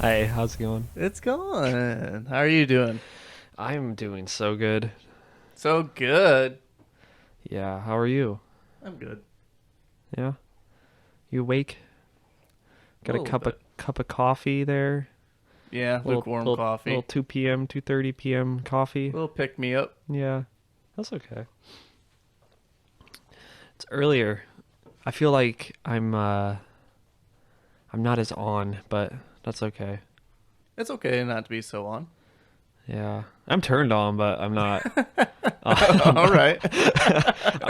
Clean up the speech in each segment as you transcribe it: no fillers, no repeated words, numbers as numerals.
Hey, how's it going? It's going. How are you doing? I'm doing so good. So good. Yeah, how are you? I'm good. Yeah, you awake? A Got a little bit. cup of coffee there. Yeah, lukewarm Little coffee. 2 p.m., 2:30 p.m. coffee. Little pick me up. Yeah, that's okay. It's earlier. I feel like I'm not as on, but that's okay. It's okay not to be so on. Yeah, I'm turned on, but I'm not. All right.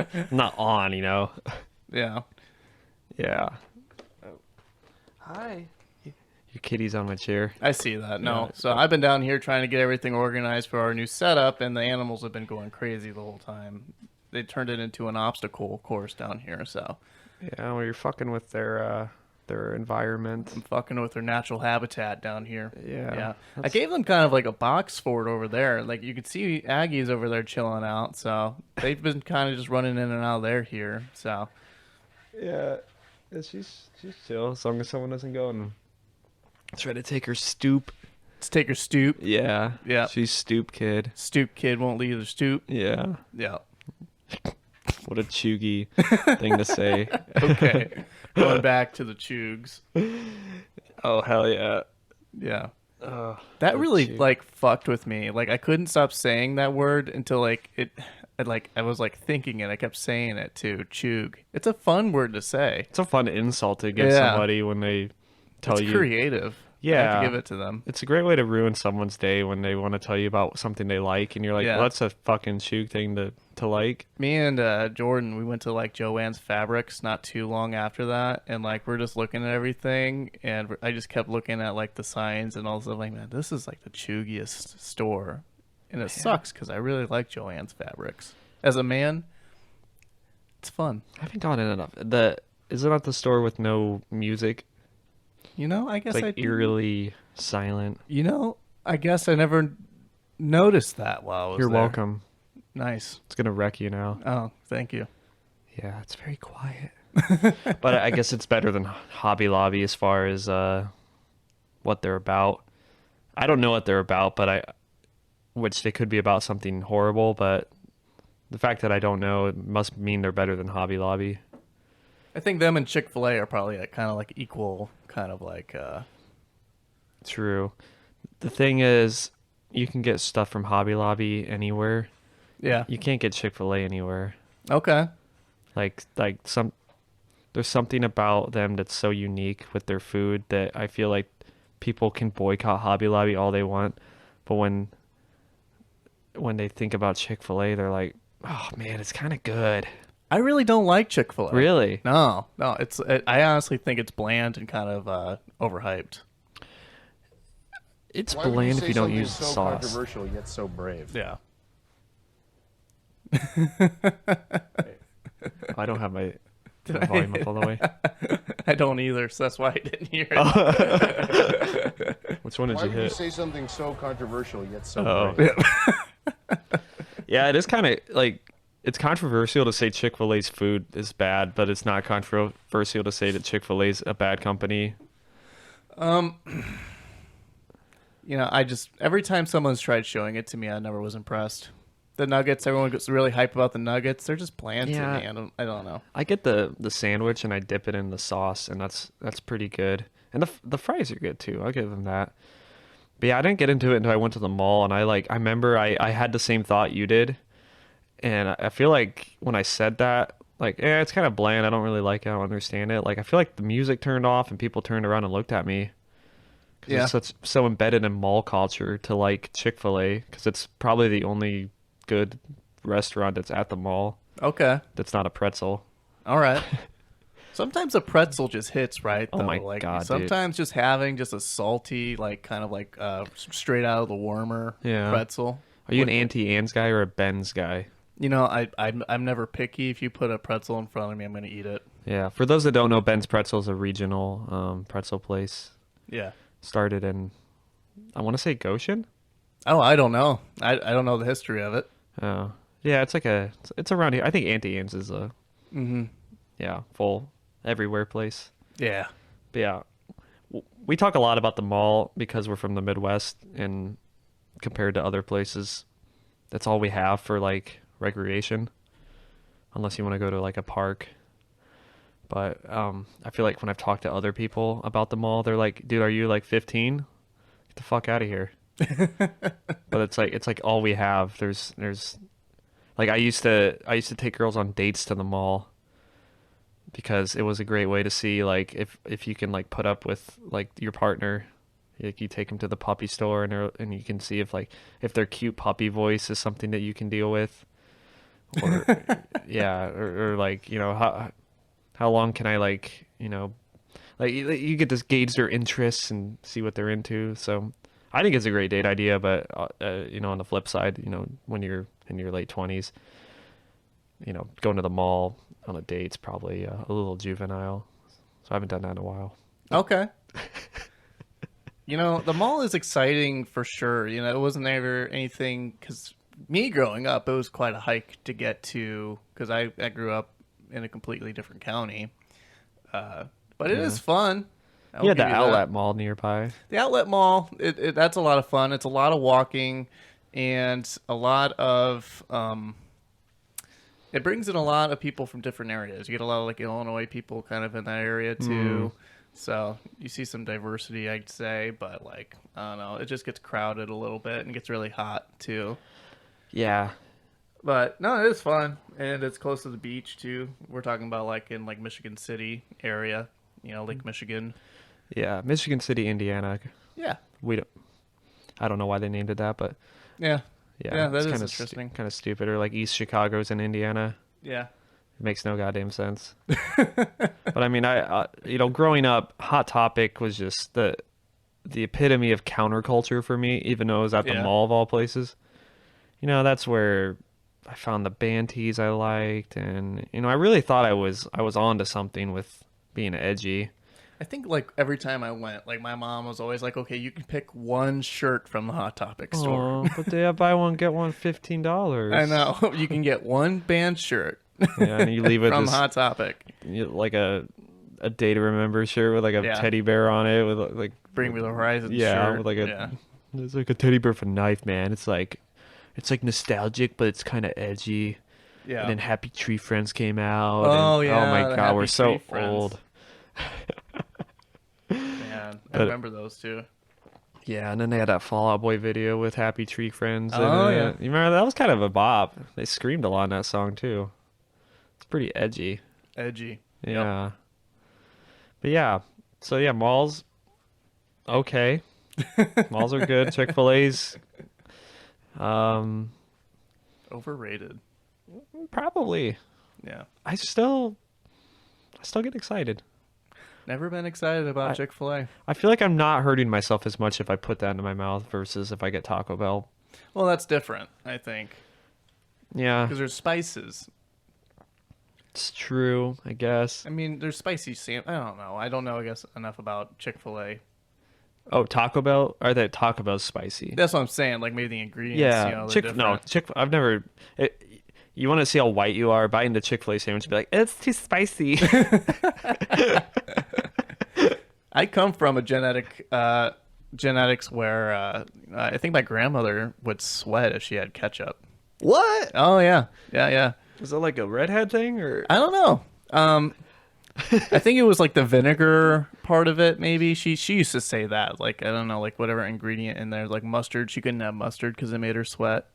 I'm not on. Yeah. Yeah. Hi. Your kitty's on my chair. I see that. Yeah. No. So I've been down here trying to get everything organized for our new setup, and the animals have been going crazy the whole time. They turned it into an obstacle course down here, so Yeah, well, you're fucking with their environment. I'm fucking with their natural habitat down here. Yeah, Yeah. I that's gave them kind of like a box fort over there. Like you could see Aggie's over there chilling out, so they've been kind of just running in and out of there here. So yeah. She's chill as long as someone doesn't go and try to take her stoop. let's take her stoop. Yeah, Yeah. she's stoop kid. Stoop kid won't leave the stoop. Yeah, Yeah. what a chuggy thing to say. Okay. Going back to the Chugs. Oh hell yeah. Yeah. Oh, That the really chug. like fucked with me. Like I couldn't stop saying that word until I was like thinking it. I kept saying it too. Chug. It's a fun word to say. It's a fun insult to give Yeah. somebody when they tell It's you. creative. I have Yeah. to give it to them. It's a great way to ruin someone's day when they want to tell you about something they like, and you're like, Yeah. well, that's a fucking chug thing to like. Me and Jordan, we went to like Joanne's Fabrics not too long after that, and like we're just looking at everything, and I just kept looking at like the signs and all stuff. Like, man, this is like the chuggiest store, and it sucks because I really like Joanne's Fabrics. As a man, it's fun. I haven't gone in enough. Is it not the store with no music? You know, I guess It's I like eerily silent. You know, I guess I never noticed that while I was You're there. welcome. Nice. It's gonna wreck you now. Oh, thank you. Yeah, it's very quiet. But I guess it's better than Hobby Lobby as far as what they're about. I don't know what they're about, which they could be about something horrible, but the fact that I don't know, it must mean they're better than Hobby Lobby. I think them and Chick-fil-A are probably like, kind of like equal, kind of like True. The thing is, you can get stuff from Hobby Lobby anywhere. yeah. You can't get Chick-fil-A anywhere. Okay. There's something about them that's so unique with their food that I feel like people can boycott Hobby Lobby all they want, but when they think about Chick-fil-A, they're like, "Oh man, it's kind of good." I really don't like Chick-fil-A. Really? No, no. I honestly think it's bland and kind of overhyped. It's Why would bland say if you don't something use so the sauce. controversial yet so brave? Yeah. I don't have my volume up all the way. I don't either, so that's why I didn't hear it. Which one did Why you would you hit? say something so controversial yet so Oh. brave? Yeah, it is kind of like it's controversial to say Chick-fil-A's food is bad, but it's not controversial to say that Chick-fil-A's a bad company. You know, I just every time someone's tried showing it to me, I never was impressed. The nuggets, everyone gets really hype about the nuggets. They're just bland Yeah. to me. I don't know. I get the sandwich and I dip it in the sauce, and that's pretty good. And the fries are good too. I'll give them that. But yeah, I didn't get into it until I went to the mall, and I remember I had the same thought you did, and I feel like when I said that, like, it's kind of bland. I don't really like it. I don't understand it. Like, I feel like the music turned off and people turned around and looked at me. 'Cause Yeah. it's so embedded in mall culture to like Chick-fil-A, because it's probably the only good restaurant that's at the mall Okay. that's not a pretzel. All right. Sometimes a pretzel just hits right. Though. Oh my like, God, dude. Sometimes just having just a salty, like kind of like straight out of the warmer Yeah. pretzel. Are you an With- Auntie Anne's guy or a Ben's guy? You know, I'm never picky. If you put a pretzel in front of me, I'm gonna eat it. Yeah. For those that don't know, Ben's Pretzel is a regional pretzel place. Yeah. Started in, I want to say Goshen. Oh, I don't know. I don't know the history of it. Oh, yeah. It's around here. I think Auntie Anne's is yeah, full everywhere place. Yeah. But yeah, we talk a lot about the mall because we're from the Midwest, and compared to other places, that's all we have for like recreation, unless you want to go to like a park. But I feel like when I've talked to other people about the mall, they're like, "Dude, are you like 15? Get the fuck out of here." But it's like all we have. There's like I used to take girls on dates to the mall because it was a great way to see like if you can like put up with like your partner. Like you take them to the puppy store and you can see if their cute puppy voice is something that you can deal with, or yeah, or like how long can I like like you get to gauge their interests and see what they're into. So I think it's a great date idea, but on the flip side, when you're in your late 20s, going to the mall on a date's probably a little juvenile. So I haven't done that in a while. Okay. The mall is exciting for sure. It wasn't ever anything, because me growing up, it was quite a hike to get to, because I grew up in a completely different county. But it is fun. You had the outlet mall nearby. The outlet mall, that's a lot of fun. It's a lot of walking and a lot of it brings in a lot of people from different areas. You get a lot of like Illinois people kind of in that area too. So you see some diversity, I'd say, but like, I don't know, it just gets crowded a little bit and gets really hot too. Yeah. But no, it is fun, and it's close to the beach too. We're talking about like in like Michigan City area, Lake Michigan. Yeah, Michigan City, Indiana. Yeah. I don't know why they named it that, but yeah, that is kind interesting. Kind of stupid. Or like East Chicago's in Indiana. Yeah. It makes no goddamn sense. But I mean, I growing up, Hot Topic was just the epitome of counterculture for me, even though it was at the mall of all places. That's where I found the band tees I liked, and I really thought I was onto something with being edgy. I think like every time I went, like my mom was always like, "Okay, you can pick one shirt from the Hot Topic store." But they have buy one get one $15. I know. You can get one band shirt. Yeah, and you leave with from this, Hot Topic, like a day to remember shirt with like a teddy bear on it with like Bring Me the Horizon. Yeah, shirt. with like it's like a teddy bear for Knife Man. It's like nostalgic, but it's kind of edgy. Yeah. And then Happy Tree Friends came out. Oh and, yeah. Oh my god, we're so old. Man, I remember those too. Yeah, and then they had that Fall Out Boy video with Happy Tree Friends. Oh yeah. You remember that was kind of a bop. They screamed a lot in that song too. It's pretty edgy. Edgy. Yeah. Yep. But yeah. So yeah, malls. Okay. Malls are good. Chick-fil-A's. Overrated. Probably. Yeah. I still get excited. Never been excited about Chick-fil-A. I feel like I'm not hurting myself as much if I put that into my mouth versus if I get Taco Bell. Well, that's different, I think. Yeah. Because there's spices. It's true, I guess. I mean, there's spicy I don't know. I don't know, I guess, enough about Chick-fil-A. Oh, Taco Bell? Or that Taco Bell's spicy? That's what I'm saying. Like, maybe the ingredients, Yeah. I've never... you want to see how white you are? Bite into Chick-fil-A sandwich and be like, it's too spicy. I come from a genetics where I think my grandmother would sweat if she had ketchup. What? Oh, yeah. Yeah. Is that like a redhead thing? Or I don't know. I think it was like the vinegar part of it, maybe. She used to say that. Like, I don't know, like whatever ingredient in there, like mustard. She couldn't have mustard because it made her sweat.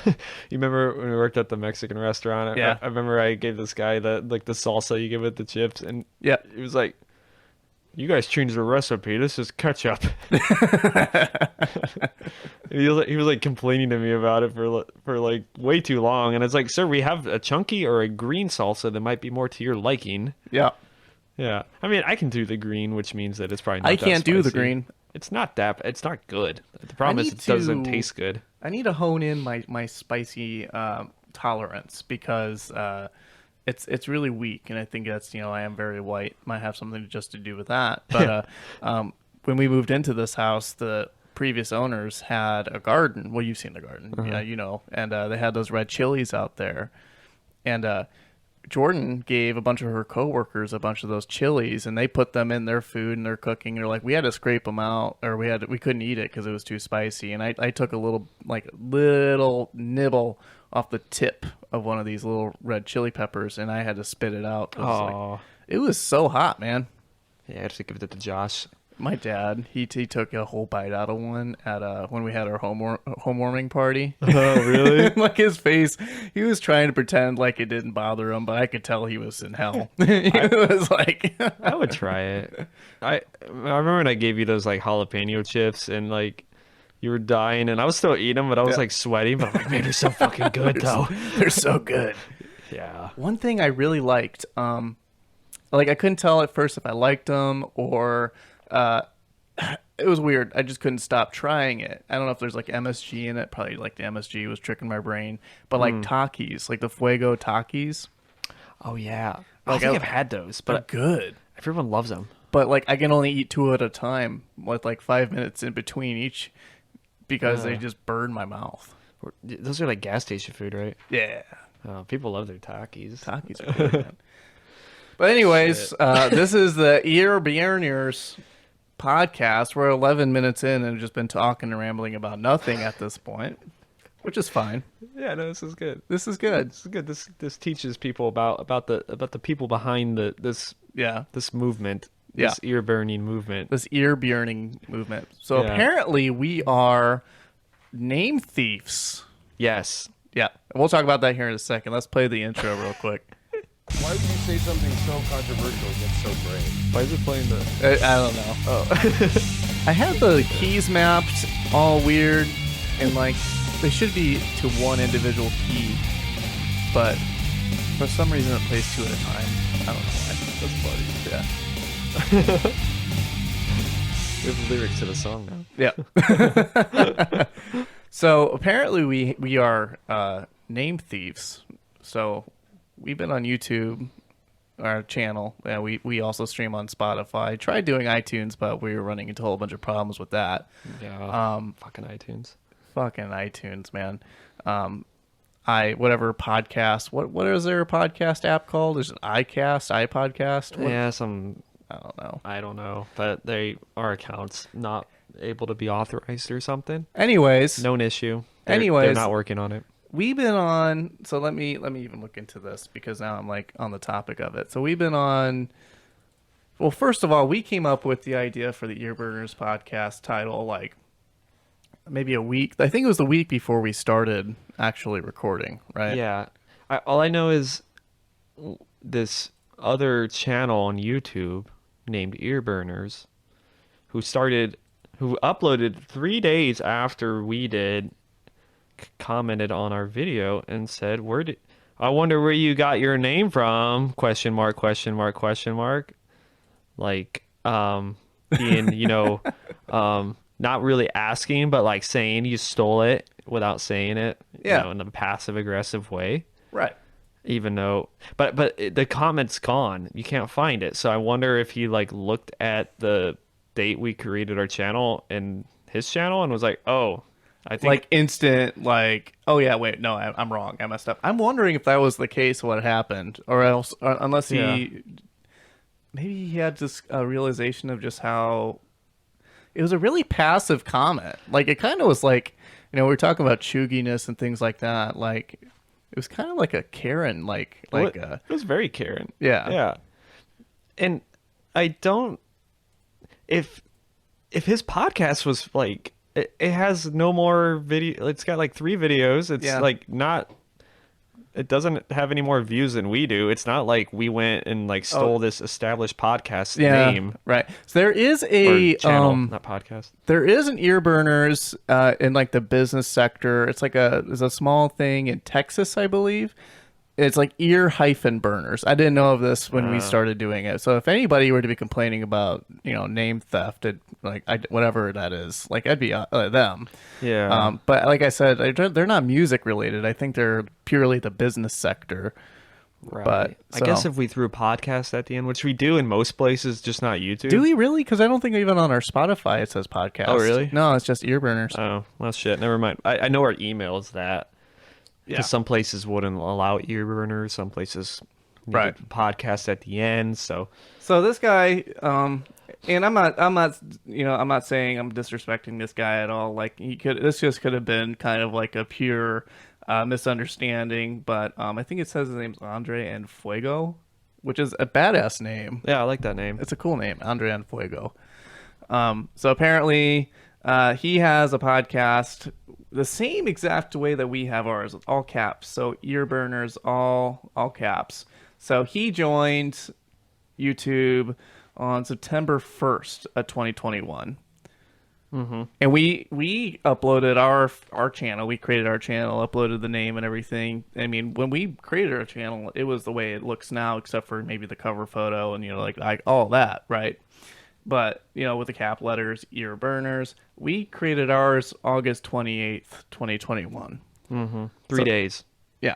You remember when we worked at the Mexican restaurant? Yeah. I remember I gave this guy the salsa you give with the chips, and yeah, he was like, "You guys changed the recipe. This is ketchup." He was like complaining to me about it for like way too long, and it's like, "Sir, we have a chunky or a green salsa that might be more to your liking." Yeah. Yeah. I mean, I can do the green, which means that it's probably not I that can't do the spicy. green. It's not good. The problem is it doesn't taste good. I need to hone in my spicy tolerance because it's really weak, and I think that's I am very white. Might have something just to do with that. But when we moved into this house, the previous owners had a garden. Well, you've seen the garden, yeah, and they had those red chilies out there, and Jordan gave a bunch of her coworkers a bunch of those chilies, and they put them in their food and their cooking. They're like, we had to scrape them out, or we couldn't eat it because it was too spicy. And I took a little nibble off the tip of one of these little red chili peppers, and I had to spit it out. Oh, It was so hot, man. yeah, I have to give it to Josh. My dad, he took a whole bite out of one at when we had our homewarming party. Oh, really? Like his face, he was trying to pretend like it didn't bother him, but I could tell he was in hell. It was like I would try it. I remember when I gave you those like jalapeno chips and like you were dying and I was still eating them, but I was like sweating. But I'm like, man, they're so fucking good though. They're so good. Yeah. One thing I really liked, like I couldn't tell at first if I liked them or. It was weird. I just couldn't stop trying it. I don't know if there's like MSG in it. Probably like the MSG was tricking my brain. But like Takis, like the Fuego Takis. Oh yeah. I Like, think I've had those, They're but good. everyone loves them. But like I can only eat 2 at a time with like 5 minutes in between each because they just burn my mouth. Those are like gas station food, right? Yeah. People love their Takis. Takis are good, man. But anyways, this is the Ear Bjerners podcast. We're 11 minutes in and have just been talking and rambling about nothing at this point, which is fine. Yeah, no, this is good. This is good. This is good. This teaches people about the people behind this movement. This ear burning movement. This ear burning movement. So Yeah. apparently we are name thieves. Yes. Yeah. We'll talk about that here in a second. Let's play the intro real quick. Why would you say something so controversial yet so brave? Why is it playing the? I don't know. Oh. I had the keys mapped all weird and like they should be to one individual key, but for some reason it plays 2 at a time. I don't know why. That's funny. Yeah. We have lyrics to the song now. Yeah. So apparently we are name thieves. So we've been on YouTube, our channel. Yeah, we also stream on Spotify. Tried doing iTunes, but we were running into a whole bunch of problems with that. Yeah. Fucking iTunes. Fucking iTunes, man. Whatever podcast. What is their podcast app called? Is it iCast, iPodcast? What? Yeah, I don't know, but our accounts not able to be authorized or something. Anyways, Known issue. They're not working on it. we've been on. So let me even look into this because now I'm like on the topic of it. So we've been on. Well, first of all, we came up with the idea for the Earburners podcast title like maybe a week. I think it was the week before we started actually recording, right? Yeah. All I know is this other channel on YouTube named Earburners who uploaded 3 days after we did, commented on our video and said, I wonder where you got your name from? Question mark, question mark, question mark. Like, being, not really asking, but like saying you stole it without saying it, in a passive aggressive way. Right. Even though, but the comment's gone. You can't find it. So I wonder if he like looked at the date we created our channel and his channel and was like, oh, I think like instant, like, oh yeah, wait, no, I'm wrong. I messed up. I'm wondering if that was the case, what happened, or else, unless maybe he had just a realization of just how it was a really passive comment. Like it kind of was like, we were talking about chugginess and things like that. Like it was kind of like a Karen, it was very Karen. Yeah. Yeah. And I don't, if his podcast was like, it has no more video. It's got like 3 videos. It's like not. It doesn't have any more views than we do. It's not like we went and like stole this established podcast name. Right. So there is a channel, not podcast. There is an Earburners in like the business sector. It's like there's a small thing in Texas, I believe. It's like ear-burners. I didn't know of this when we started doing it. So if anybody were to be complaining about, name theft, whatever that is, like I'd be them. Yeah. But like I said, they're not music related. I think they're purely the business sector. Right. But I guess if we threw podcast at the end, which we do in most places, just not YouTube. Do we really? Because I don't think even on our Spotify it says podcast. Oh, really? No, it's just Earburners. Oh, well, shit. Never mind. I know our email is that. Because some places wouldn't allow Earburners, some places You Right. did the podcast at the end, so So this guy, and I'm not, I'm not saying I'm disrespecting this guy at all. Like this just could have been kind of like a pure misunderstanding. But I think it says his name's Andre and Fuego, which is a badass name. yeah, I like that name. It's a cool name, Andre and Fuego. So apparently, he has a podcast the same exact way that we have ours, with all caps. So ear burners, all caps. So he joined YouTube on September 1st of 2021. Mm-hmm. And we uploaded our channel. We created our channel, uploaded the name and everything. I mean, when we created our channel, it was the way it looks now, except for maybe the cover photo and like all that, right? But with the cap letters, ear burners, we created ours August 28th, 2021. Mm-hmm. 3 days. Yeah.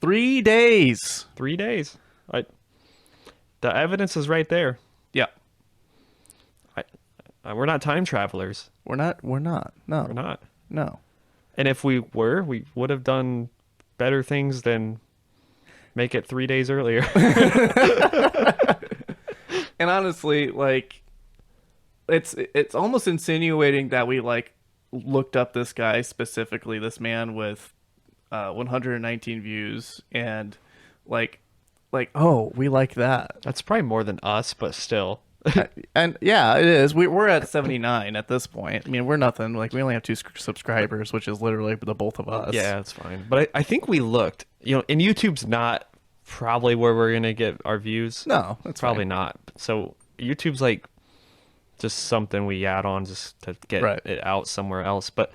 3 days. 3 days. The evidence is right there. Yeah. We're not time travelers. We're not. No. We're not. No. And if we were, we would have done better things than make it 3 days earlier. And honestly, like, it's almost insinuating that we like looked up this guy specifically, this man with 119 views, and like, oh, we like that. That's probably more than us, but still. And yeah, it is. We're at 79 at this point. I mean, we're nothing. Like, we only have 2 subscribers, which is literally the both of us. Yeah, that's fine. But I think we looked. And YouTube's not probably where we're gonna get our views. No, it's probably fine. not. So YouTube's like just something we add on just to get it out somewhere else. But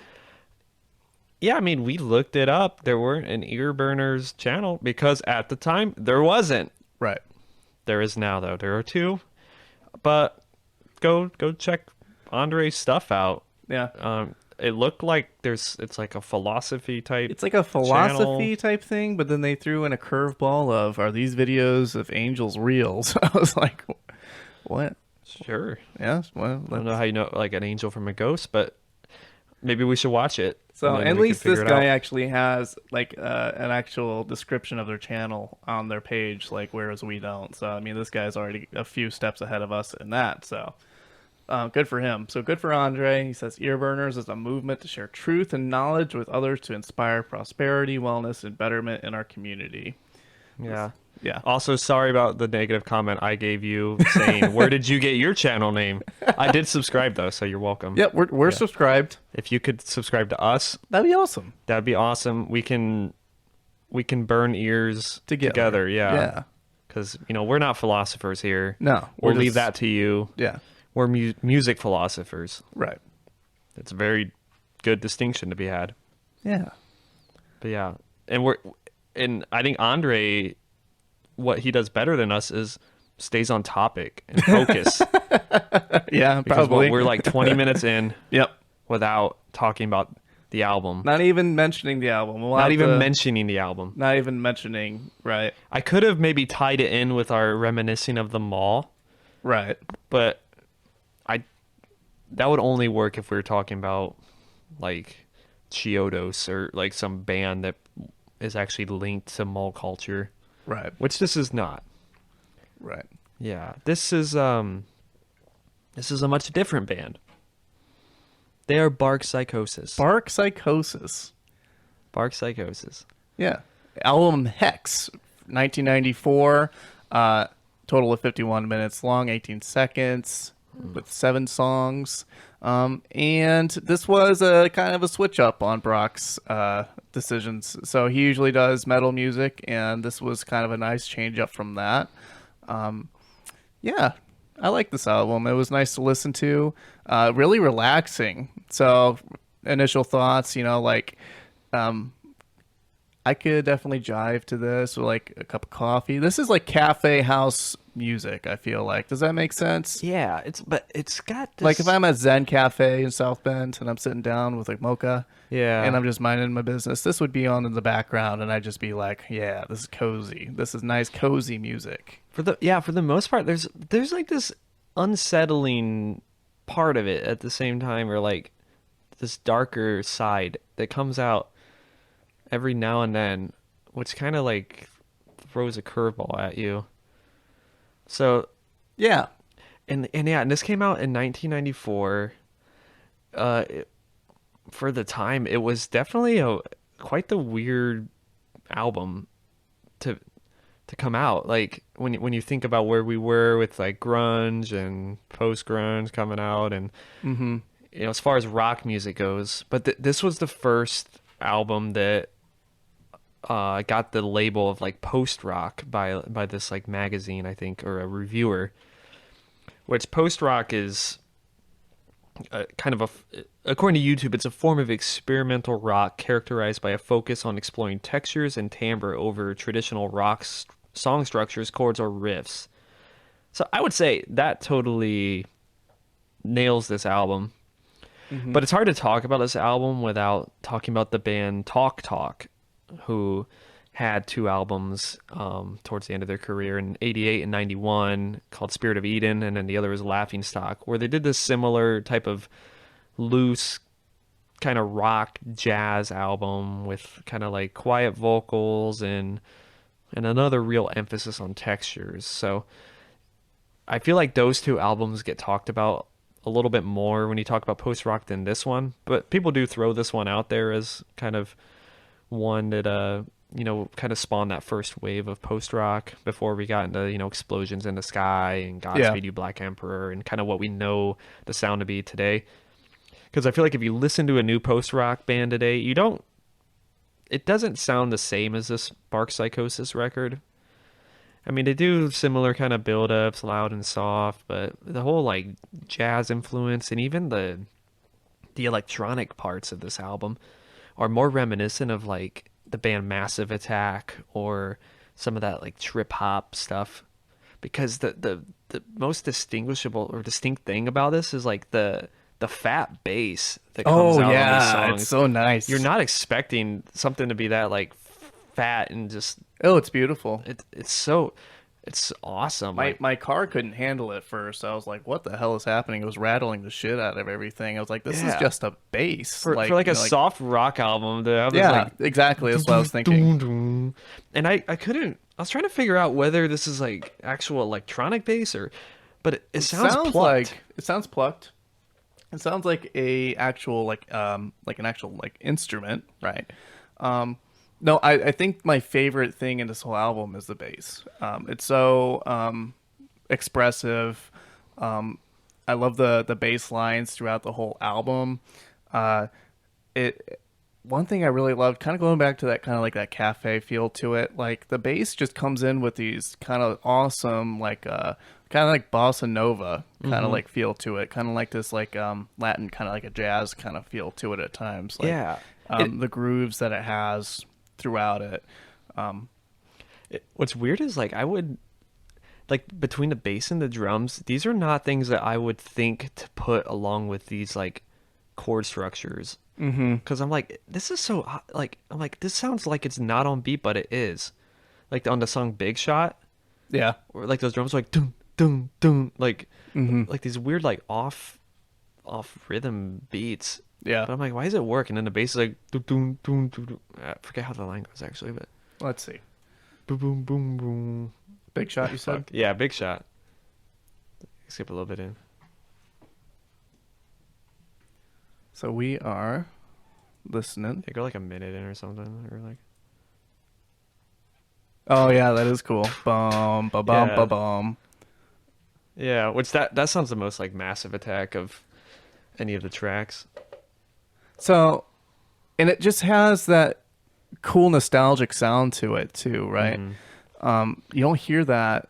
yeah, I mean, we looked it up. There weren't an ear burners channel because at the time there wasn't. Right. There is now though. There are 2. But go check Andre's stuff out. Yeah. It looked like it's like a philosophy type. It's like a philosophy type thing, but then they threw in a curveball of, are these videos of angels real? So I was like, what? Sure. Yeah. Well, I don't know how you know like an angel from a ghost, but maybe we should watch it. So and then at we can least this figure it guy out. actually has like an actual description of their channel on their page, like whereas we don't. So I mean, this guy's already a few steps ahead of us in that. So good for him. So good for Andre. He says Earburners is a movement to share truth and knowledge with others to inspire prosperity, wellness, and betterment in our community. Yeah. Yeah. Also, sorry about the negative comment I gave you saying, where did you get your channel name? I did subscribe, though, so you're welcome. Yep, we're subscribed. If you could subscribe to us, That'd be awesome. that'd be awesome. We can burn ears together. Yeah. Yeah. Because, we're not philosophers here. No. We'll we're leave just- that to you. Yeah. We're music philosophers. Right. It's a very good distinction to be had. Yeah. But yeah. And I think Andre, what he does better than us is stays on topic and focus. Yeah, Because probably. we're like 20 minutes in Yep. without talking about the album. Not even mentioning the album. Not even mentioning the album. Not even mentioning, right. I could have maybe tied it in with our reminiscing of the mall, Right. but that would only work if we were talking about like Chiodos or like some band that is actually linked to mall culture, Right. which this is not. Right. Yeah, this is a much different band. They are Bark Psychosis. Bark Psychosis. Bark Psychosis. Yeah. Album Hex, 1994. Total of 51 minutes long, 18 seconds, with 7 songs. And this was a kind of a switch up on Brock's decisions. So he usually does metal music, and this was kind of a nice change up from that. Yeah, I like this album. It was nice to listen to. Really relaxing. So initial thoughts, I could definitely jive to this with like a cup of coffee. This is like cafe house music, I feel like. Does that make sense? Yeah, it's got this... Like if I'm at Zen Cafe in South Bend and I'm sitting down with like mocha, yeah, and I'm just minding my business, this would be on in the background, and I'd just be like, yeah, this is cozy. This is nice, cozy music. for the most part, there's like this unsettling part of it at the same time, or like this darker side that comes out every now and then, which kind of like throws a curveball at you. So, Yeah. and this came out in 1994. For the time, it was definitely quite the weird album to come out. Like when you think about where we were with like grunge and post grunge coming out, and as far as rock music goes, but this was the first album that got the label of like post rock by this like magazine, I think, or a reviewer. Which post rock is kind of according to YouTube, it's a form of experimental rock characterized by a focus on exploring textures and timbre over traditional rock song structures, chords, or riffs. So I would say that totally nails this album. But it's hard to talk about this album without talking about the band Talk Talk, who had two albums towards the end of their career in 88 and 91 called Spirit of Eden, and then the other was Laughing Stock, where they did this similar type of loose kind of rock jazz album with kind of like quiet vocals and another real emphasis on textures. So I feel like those two albums get talked about a little bit more when you talk about post rock than this one, but people do throw this one out there as kind of one that kind of spawned that first wave of post rock before we got into Explosions in the Sky and Godspeed You Black Emperor and kind of what we know the sound to be today. Because I feel like if you listen to a new post rock band today, it doesn't sound the same as this Bark Psychosis record. I mean, they do similar kind of build-ups, loud and soft, but the whole like jazz influence and even the electronic parts of this album are more reminiscent of like the band Massive Attack or some of that like trip hop stuff. Because the most distinguishable or distinct thing about this is like the fat bass that comes out on these songs. It's so nice. You're not expecting something to be that like fat and just it's beautiful. It's awesome. My car couldn't handle it first. I was like, what the hell is happening? It was rattling the shit out of everything. I was like, this is just a bass. For like a soft rock album to have this like, exactly. That's what I was thinking. And I was trying to figure out whether this is like actual electronic bass but it sounds plucked. It sounds plucked. It sounds like an actual instrument, right? No, I think my favorite thing in this whole album is the bass. It's so expressive. I love the bass lines throughout the whole album. One thing I really loved, kind of going back to that kind of like that cafe feel to it, like the bass just comes in with these kind of awesome like kind of like bossa nova kind of like feel to it, kind of like this like Latin kind of like a jazz kind of feel to it at times. Like, the grooves that it has throughout it. What's weird is like I would like between the bass and the drums, these are not things that I would think to put along with these like chord structures. Because I'm like, this is so like I'm like this sounds like it's not on beat, but it is. Like on the song Big Shot, or like those drums are like dun dun dun, like these weird like off rhythm beats. Yeah. But I'm like, why does it work? And then the bass is like, dun, dun, dun, dun, dun. I forget how the line goes actually, but. Let's see. Boom, boom, boom, boom. Big Shot, you said? Yeah, Big Shot. Skip a little bit in. So we are listening. They go like a minute in or something, or like. Oh yeah, that is cool. Bum, ba bum, ba bum. Yeah, which that sounds the most like Massive Attack of any of the tracks. So, and it just has that cool nostalgic sound to it too, right? You don't hear that.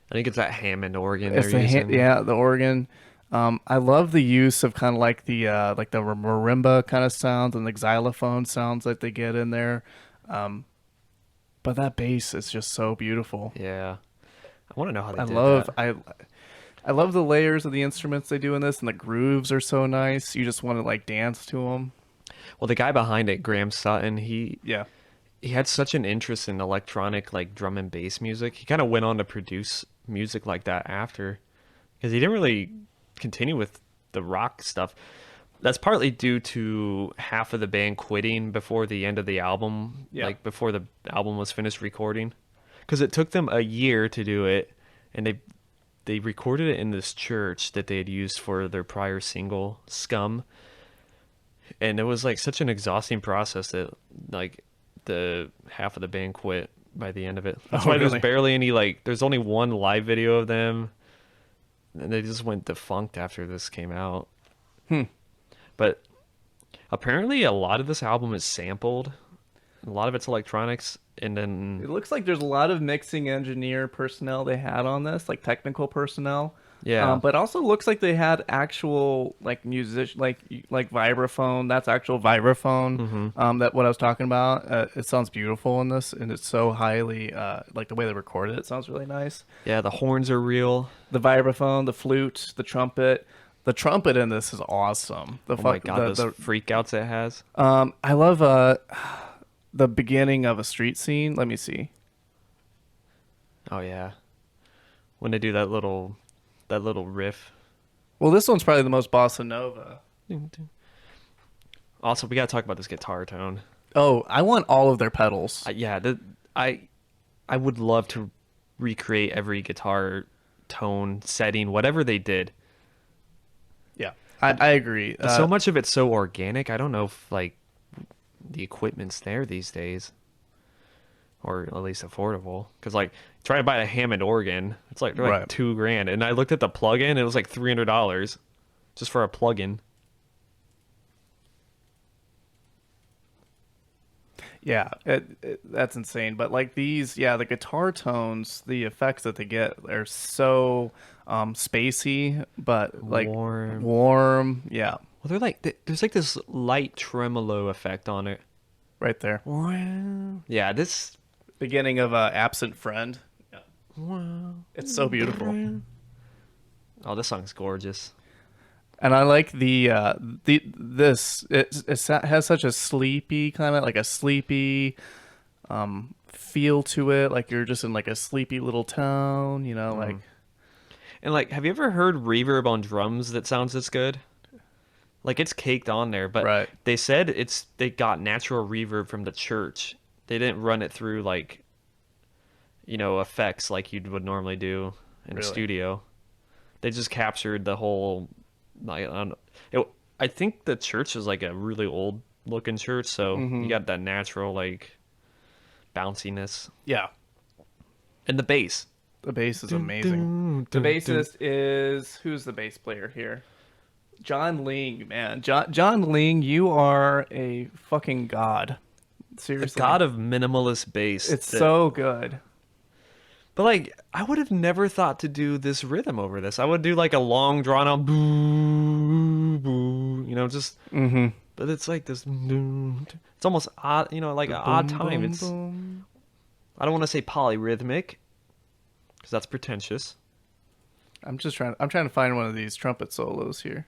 I think it's that Hammond organ. It's the organ. I love the use of kind of like the marimba kind of sounds and the xylophone sounds that they get in there. But that bass is just so beautiful. Yeah, I want to know how they did that. I love the layers of the instruments they do in this, and the grooves are so nice. You just want to like dance to them. Well, the guy behind it, Graham Sutton, he had such an interest in electronic like drum and bass music. He kind of went on to produce music like that after, because he didn't really continue with the rock stuff. That's partly due to half of the band quitting before the end of the album, like before the album was finished recording. because it took them a year to do it, and they recorded it in this church that they had used for their prior single Scum, and it was like such an exhausting process that like the half of the band quit by the end of it. That's why really? there's barely any like there's only one live video of them, and they just went defunct after this came out. But apparently a lot of this album is sampled. A lot of it's electronics, and then It looks like there's a lot of mixing engineer personnel they had on this, like technical personnel. Yeah. But also looks like they had actual like music, like vibraphone. That's actual vibraphone. That what I was talking about. It sounds beautiful in this, and it's so highly like the way they recorded it. It sounds really nice. yeah, the horns are real. The vibraphone, the flute, the trumpet. The trumpet in this is awesome. Oh my god, those freakouts it has. I love the beginning of a street scene. Let me see. Oh yeah, when they do that little riff. Well, this one's probably the most bossa nova. Also, we gotta talk about this guitar tone. Oh, I want all of their pedals. I would love to recreate every guitar tone setting, whatever they did. Yeah, I agree. But so much of it's so organic. I don't know if like the equipment's there these days, or at least affordable. Because like try to buy a Hammond organ, it's like they're like Right. $2,000, and I looked at the plug-in, it was like $300 just for a plug-in. Yeah, that's insane. But like these, the guitar tones, the effects that they get are so spacey, but like warm. Yeah, Well, they're like there's like this light tremolo effect on it. right there. Yeah, this. Beginning of Absent Friend. Yeah. It's so beautiful. Oh, this song's gorgeous. And I like this. It has such a sleepy kind of like a sleepy feel to it. Like you're just in like a sleepy little town, like. And like, have you ever heard reverb on drums that sounds this good? Like it's caked on there, but Right. they said they got natural reverb from the church. They didn't run it through like, effects like you would normally do in a Really? studio. They just captured the whole. Like, I think the church is like a really old looking church, so you got that natural like bounciness. Yeah. And the bass. The bass is amazing. The bassist is who's the bass player here? John Ling, man. John Ling, you are a fucking god. The Seriously. god of minimalist bass. It's so good. But like, I would have never thought to do this rhythm over this. I would do like a long drawn out boo boo, just. But it's like this. It's almost odd, like an odd time. It's. I don't want to say polyrhythmic, because that's pretentious. I'm trying to find one of these trumpet solos here.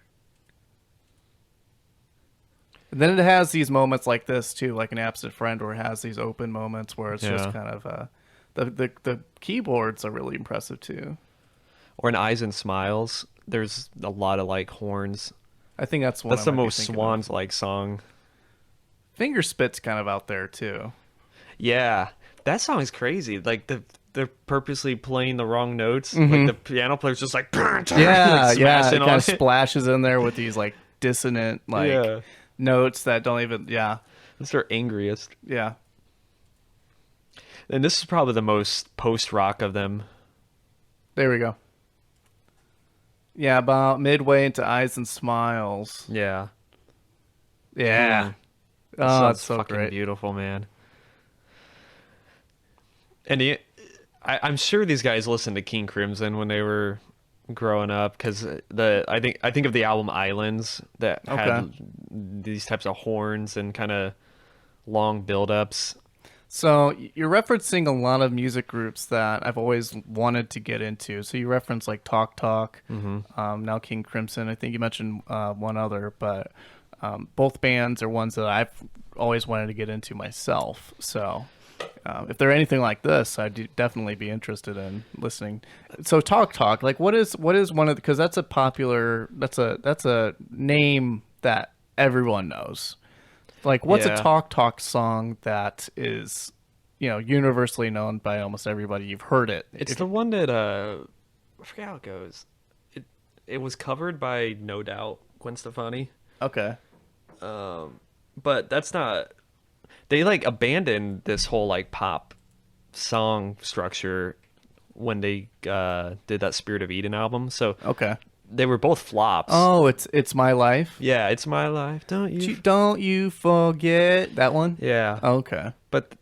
And then it has these moments like this too, like an Absent Friend, where it has these open moments where it's just kind of the keyboards are really impressive too. Or in Eyes and Smiles, there's a lot of like horns. I think that's one. That's I the might be most thinking of. Swans like song. Finger Spit's kind of out there too. Yeah, that song is crazy. Like they're purposely playing the wrong notes. Like the piano player's just like Yeah, like yeah. smashing It on kind of it. splashes in there with these like dissonant like Yeah. notes that don't even. Yeah, That's their angriest. yeah. And this is probably the most post rock of them. There we go. Yeah, about midway into Eyes and Smiles. Yeah. Yeah. This Oh, song's it's so fucking great. beautiful, man. And I'm sure these guys listened to King Crimson when they were growing up, because I think of the album Islands that had these types of horns and kind of long build-ups. So you're referencing a lot of music groups that I've always wanted to get into. So you reference like Talk Talk, now King Crimson. I think you mentioned one other, but both bands are ones that I've always wanted to get into myself. So if they're anything like this, I'd definitely be interested in listening. So Talk Talk, like what is one of, because that's a popular, that's a name that everyone knows. Like, what's a Yeah. Talk Talk song that is, universally known by almost everybody. You've heard it. It's the one that I forget how it goes. It was covered by No Doubt, Gwen Stefani. Okay. But that's not. They like abandoned this whole like pop song structure when they did that Spirit of Eden album. So Okay. they were both flops. Oh, it's My Life. Yeah, It's My Life. Don't you forget that one? Yeah. Okay. But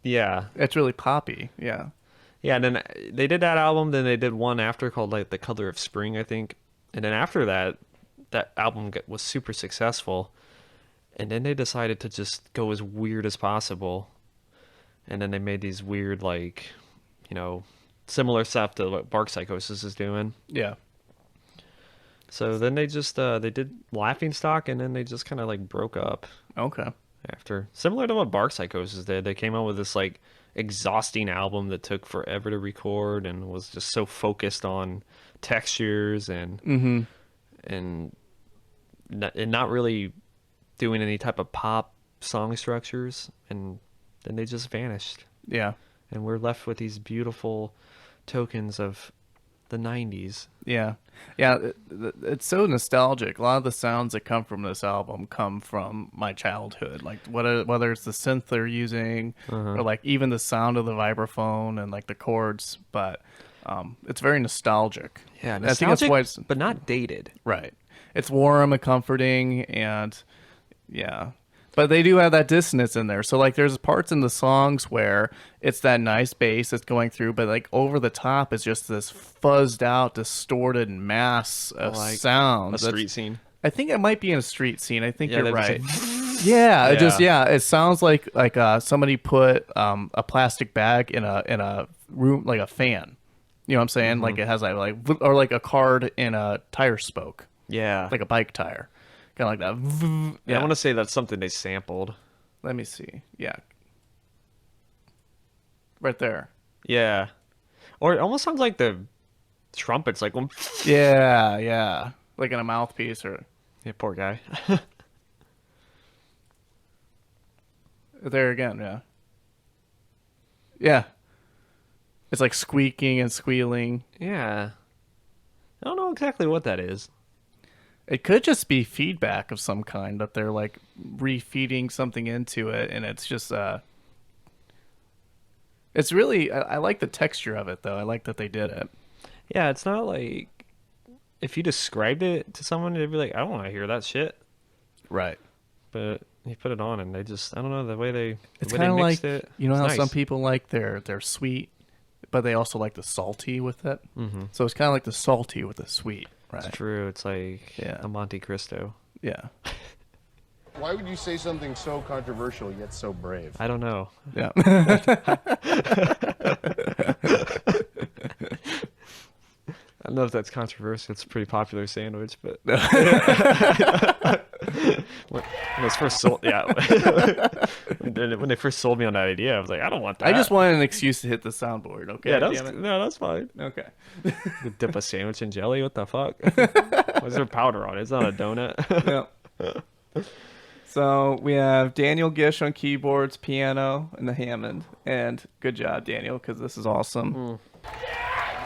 yeah. It's really poppy. Yeah. Yeah, and then they did that album, then they did one after called like The Color of Spring, I think. And then after that album was super successful. And then they decided to just go as weird as possible. And then they made these weird, like, similar stuff to what Bark Psychosis is doing. Yeah. So then they just, they did Laughingstock, and then they just kind of, like, broke up Okay. after. Similar to what Bark Psychosis did. They came out with this, like, exhausting album that took forever to record and was just so focused on textures and not really doing any type of pop song structures, and then they just vanished, Yeah. and we're left with these beautiful tokens of the 90s. Yeah. It's so nostalgic. A lot of the sounds that come from this album come from my childhood, like whether it's the synth they're using or like even the sound of the vibraphone and like the chords, but it's very nostalgic. Yeah, And I think that's why it's but not dated. right. It's warm and comforting, and yeah. But they do have that dissonance in there. So like there's parts in the songs where it's that nice bass that's going through, but like over the top is just this fuzzed out, distorted mass of Like sound. A street scene. I think it might be in a street scene. I think Yeah, you're they're right. just Yeah, it Yeah. just it sounds like somebody put a plastic bag in a room, like a fan. You know what I'm saying? Like it has like or like a card in a tire spoke, Yeah. like a bike tire. Kind of like that. Yeah, I want to say that's something they sampled. Let me see. Yeah. Right there. Yeah. Or it almost sounds like the trumpets, like, Yeah. Like in a mouthpiece or yeah, poor guy. there again, yeah. Yeah. It's like squeaking and squealing. Yeah. I don't know exactly what that is. It could just be feedback of some kind that they're like refeeding something into it, and it's just it's really I like the texture of it though. I like that they did it. Yeah, it's not like if you described it to someone, they'd be like, I don't want to hear that shit. Right. But you put it on, and they just, I don't know, the way they It's the way kind they of mixed like it. you know it's how nice. some people like their sweet, but they also like the salty with it. Mm-hmm. So it's kind of like the salty with the sweet. Right. It's true. It's like Yeah. a Monte Cristo. Yeah. Why would you say something so controversial yet so brave? I don't know. Yeah. I don't know if that's controversial. It's a pretty popular sandwich, but when it was first sold, yeah. when they first sold me on that idea, I was like, I don't want that. I just wanted an excuse to hit the soundboard. Okay. yeah, damn it. that's fine. Okay. You dip a sandwich in jelly? What the fuck? Why's there powder on it? It's not a donut. Yeah. So we have Daniel Gish on keyboards, piano, and the Hammond. And good job, Daniel, because this is awesome.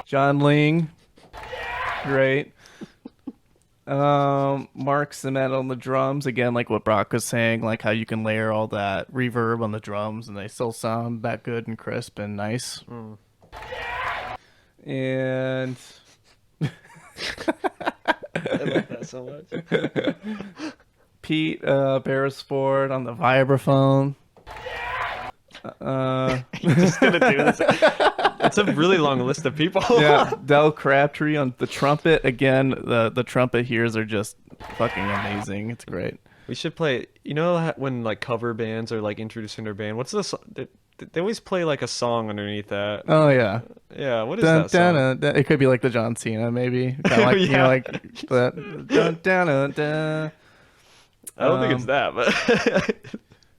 John Ling, great. Mark Cement on the drums. Again, like what Brock was saying, like how you can layer all that reverb on the drums and they still sound that good and crisp and nice. And I love that so much. Pete Beresford on the vibraphone. You're just gonna do this. It's a really long list of people. Yeah, Del Crabtree on the trumpet. Again, the trumpet hears are just fucking amazing. It's great. We should play. You know when like cover bands are like introducing their band. What's the song? They always play like a song underneath that. Oh yeah. Yeah, what is Dun, that song? dun, dun, dun. It could be like the John Cena, maybe. Kinda like, you Yeah. know, like that. Dun, dun, dun, dun. I don't think it's that, but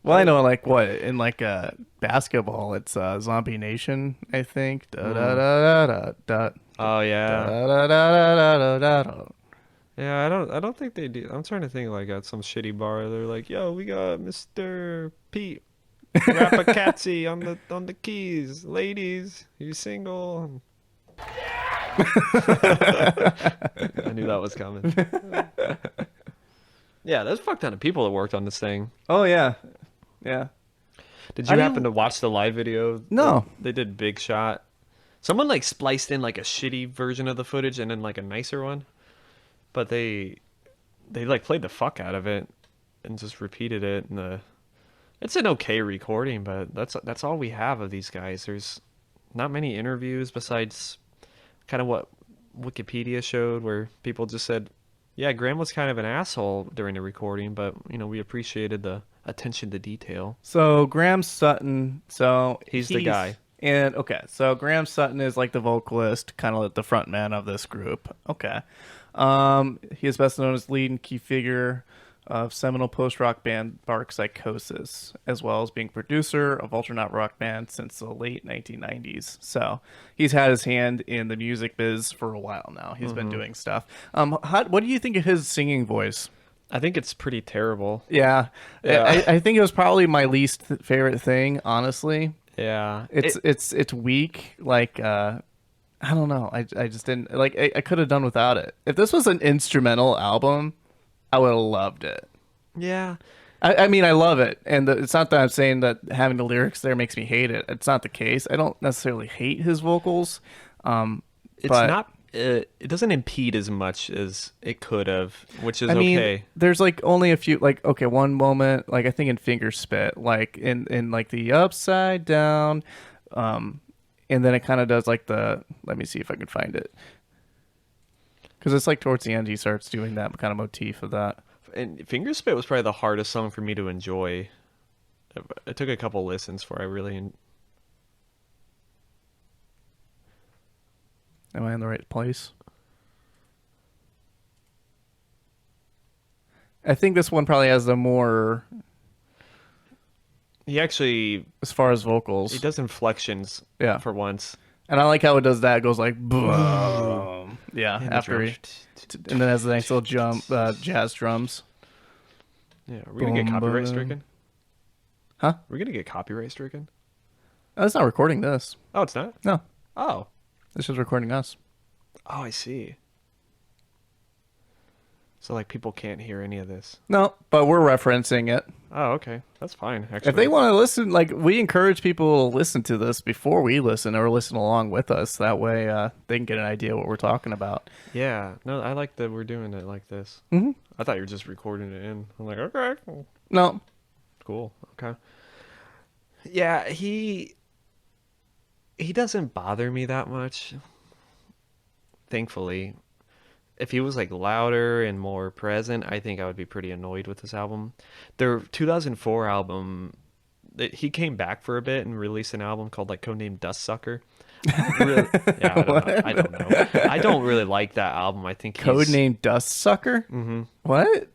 Well, I know, like what in like basketball, it's Zombie Nation, I think. Da, da, da, da, da, oh yeah, da, da, da, da, da, da, da. yeah. I don't think they do. I'm trying to think like at some shitty bar. They're like, yo, we got Mr. Pete Rap-a-catsy on the keys. Ladies, you single? I knew that was coming. Yeah, there's a fuck ton of people that worked on this thing. Oh yeah, yeah. Did How you do happen to watch the live video? No. They did Big Shot. Someone like spliced in like a shitty version of the footage and then like a nicer one. But they like played the fuck out of it and just repeated it, and it's an okay recording, but that's all we have of these guys. There's not many interviews besides kind of what Wikipedia showed, where people just said, yeah, Graham was kind of an asshole during the recording, but we appreciated the attention to detail. So Graham Sutton, He's the guy. And okay, so Graham Sutton is like the vocalist, kind of like the front man of this group. Okay. He is best known as lead and key figure of seminal post-rock band Bark Psychosis, as well as being producer of alternate rock band since the late 1990s. So he's had his hand in the music biz for a while now. He's been doing stuff. What do you think of his singing voice? I think it's pretty terrible. Yeah. I think it was probably my least favorite thing, honestly. Yeah. It's weak. Like, I don't know. I just didn't like. I could have done without it. If this was an instrumental album, I would have loved it. Yeah. I mean, I love it, and it's not that I'm saying that having the lyrics there makes me hate it. It's not the case. I don't necessarily hate his vocals. It's but, not. It doesn't impede as much as it could have, which is I mean, okay. there's like only a few. Like, okay, one moment, like I think in Finger Spit, like in like the upside down, and then it kind of does like the. Let me see if I can find it. Because it's like towards the end he starts doing that kind of motif of that. And Finger Spit was probably the hardest song for me to enjoy. It took a couple listens for I really. Am I in the right place? I think this one probably has the more, He actually as far as vocals. he does inflections. Yeah. For once. And I like how it does that. It goes like boom. Yeah. And the After he, drums. and then has the nice little jazz drums. Yeah, are we gonna get Boom, copyright boom. stricken? Huh? Are we gonna get copyright stricken? Oh, it's not recording this. Oh, it's not. No, Oh, this is recording us. oh, I see. So like people can't hear any of this. No, but we're referencing it. Oh, okay, that's fine. Actually, If they want to listen, like we encourage people to listen to this before we listen or listen along with us. That way they can get an idea what we're talking about. Yeah, no, I like that we're doing it like this. Mm-hmm. I thought you were just recording it in. I'm like, okay, No, cool, okay. Yeah, he doesn't bother me that much. Thankfully, if he was like louder and more present, I think I would be pretty annoyed with this album. Their 2004 album, he came back for a bit and released an album called like codenamed Dust Sucker. Really, yeah, I don't know. I don't really like that album. I think codename Dust Sucker. Mm-hmm. What?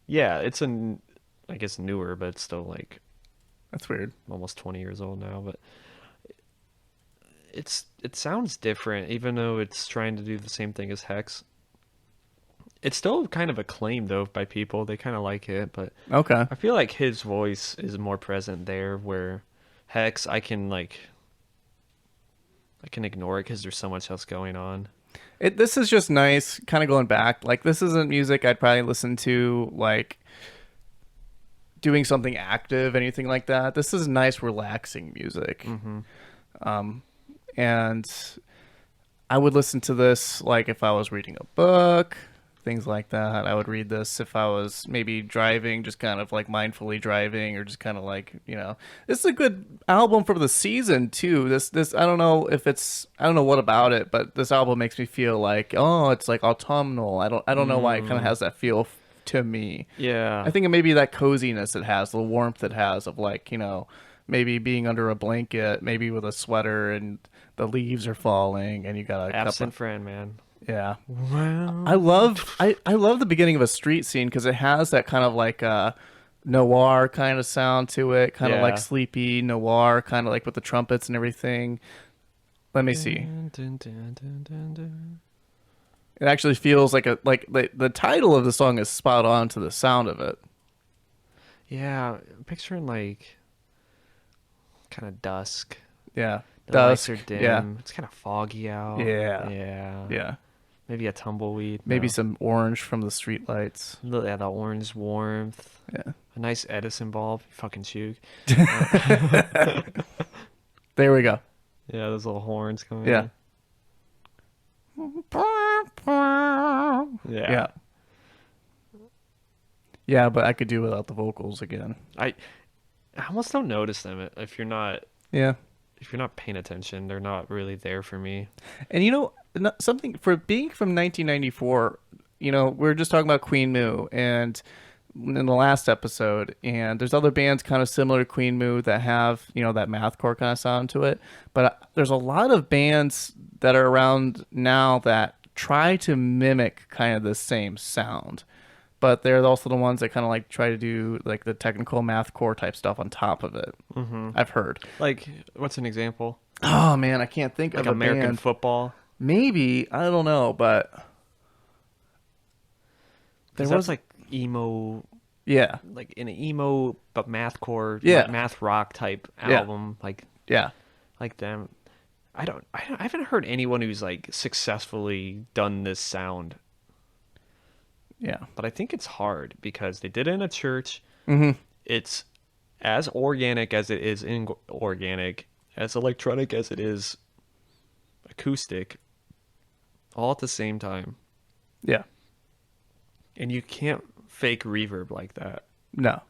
Yeah, it's I guess newer, but it's still like That's weird. almost 20 years old now. But it sounds different, even though it's trying to do the same thing as Hex. It's still kind of acclaimed though by people. They kind of like it, but Okay. I feel like his voice is more present there. Where Hex, I can ignore it because there's so much else going on. This is just nice, kind of going back. Like, this isn't music I'd probably listen to, like, doing something active, anything like that. This is nice, relaxing music. Mm-hmm. And I would listen to this, like, if I was reading a book, things like that. I would read this if I was maybe driving, just kind of, like, mindfully driving, or just kind of, like, This is a good album for the season, too. This I don't know what about it, but this album makes me feel like, oh, it's, like, autumnal. I don't know why it kind of has that feel to me. Yeah. I think it may be that coziness it has, the warmth it has of, like, maybe being under a blanket, maybe with a sweater, and the leaves are falling, and you got a Absent friend, man. Yeah. Wow. I love the beginning of a street scene because it has that kind of like noir kind of sound to it, kind of like sleepy noir, kind of like with the trumpets and everything. Let me see. It actually feels like the title of the song is spot on to the sound of it. Yeah, picturing like kind of dusk. Yeah. The Dusk. lights are dim. Yeah. It's kind of foggy out. Yeah. Yeah. Yeah. Maybe a tumbleweed. Maybe No. some orange from the street lights. Yeah, the orange warmth. Yeah. A nice Edison bulb. Fucking chug. There we go. Yeah, those little horns coming Yeah. in. Yeah. Yeah, but I could do without the vocals again. I almost don't notice them if you're not Yeah. paying attention. They're not really there for me. And something for being from 1994, we were just talking about Queen Moo and in the last episode, and there's other bands kind of similar to Queen Moo that have, that mathcore kind of sound to it. But there's a lot of bands that are around now that try to mimic kind of the same sound. But they're also the ones that kind of like try to do like the technical mathcore type stuff on top of it. Mm-hmm. I've heard. Like, what's an example? Oh man, I can't think Like of a American band. football. Maybe, I don't know, but there was That's like emo, yeah, like an emo but mathcore, Yeah. like math rock type Yeah. album, like yeah, them. I haven't heard anyone who's like successfully done this sound, yeah. but I think it's hard because they did it in a church. Mm-hmm. It's as organic as it is inorganic, as electronic as it is acoustic, all at the same time. Yeah. And you can't fake reverb like that. No.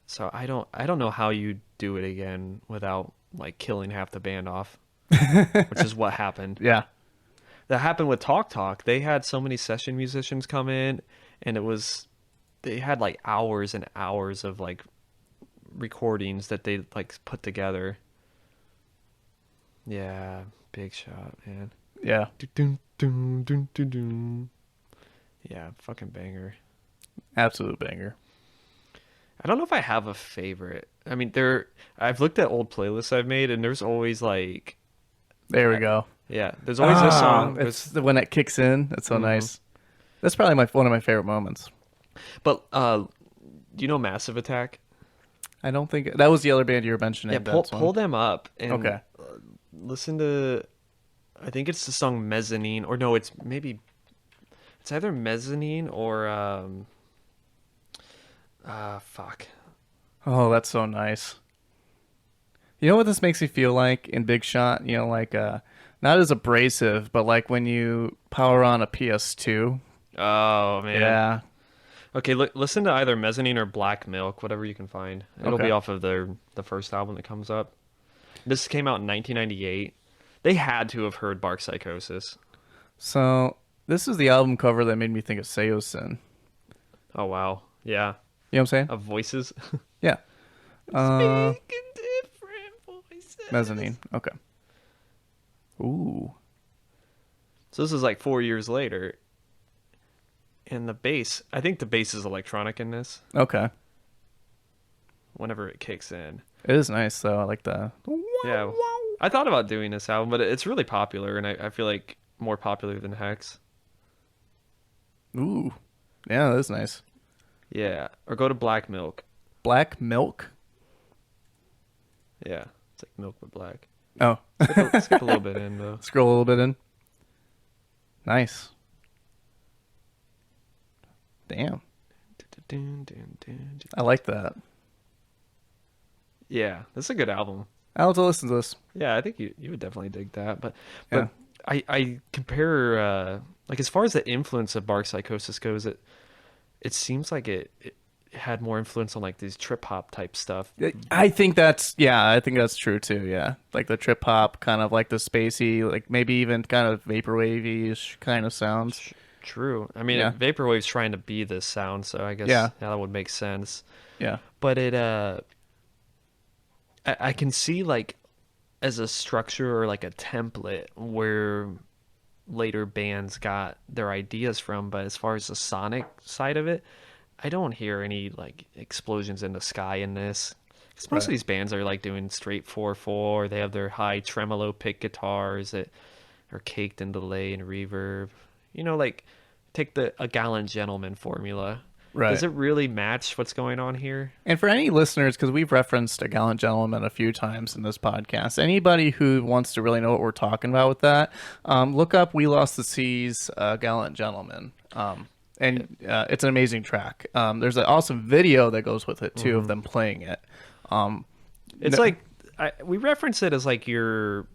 So I don't know how you do it again without like killing half the band off, which is what happened. Yeah. That happened with Talk Talk. They had so many session musicians come in, and they had like hours and hours of like recordings that they like put together. Yeah, big shot, man. Yeah. Dun, dun, dun, dun, dun. Yeah, fucking banger. Absolute banger. I don't know if I have a favorite. I mean, I've looked at old playlists I've made, and there's always like, There we go. yeah, there's always this song. It's the when it kicks in. It's so nice. That's probably one of my favorite moments. But do you know Massive Attack? I don't think that was the other band you were mentioning. Yeah, that's pull one. them up and Okay. Listen to. I think it's the song Mezzanine, or no, it's either Mezzanine or fuck. Oh, that's so nice. You know what this makes me feel like in Big Shot? Like not as abrasive, but like when you power on a PS2. Oh man. Yeah. Okay, listen to either Mezzanine or Black Milk, whatever you can find. It'll Okay. be off of the first album that comes up. This came out in 1998. They had to have heard Bark Psychosis. So this is the album cover that made me think of Seosin. Oh wow, yeah. You know what I'm saying? Of voices. Yeah. Speaking different voices. Mezzanine. Okay. Ooh. So this is like 4 years later. And the bass, I think the bass is electronic in this. Okay. Whenever it kicks in. It is nice though. I like the. Yeah. I thought about doing this album, but it's really popular, and I feel like more popular than Hex. Ooh. Yeah, that is nice. Yeah. Or go to Black Milk. Black Milk. Yeah. It's like milk but black. Oh. Skip a little bit in, though. Scroll a little bit in. Nice. Damn. I like that. Yeah. That's a good album. I'll have to listen to this. Yeah, I think you would definitely dig that. But Yeah. I compare like as far as the influence of Bark Psychosis goes, it seems like it had more influence on like these trip hop type stuff. I think that's true too. Yeah, like the trip hop, kind of like the spacey, like maybe even kind of vaporwave-ish kind of sounds. True. I mean, Yeah. Vaporwave's trying to be this sound, so I guess Yeah. that would make sense. Yeah, But I can see like as a structure or like a template where later bands got their ideas from, but as far as the sonic side of it, I don't hear any like explosions in the sky in this. 'Cause most of Right. these bands are like doing straight 4/4. They have their high tremolo pick guitars that are caked in delay and reverb. Like take a Gallant Gentleman formula. Right. Does it really match what's going on here? And for any listeners, because we've referenced A Gallant Gentleman a few times in this podcast, anybody who wants to really know what we're talking about with that, look up We Lost the Seas, Gallant Gentleman. It's an amazing track. There's an awesome video that goes with it, too, of them playing it. It's like, we reference it as like your,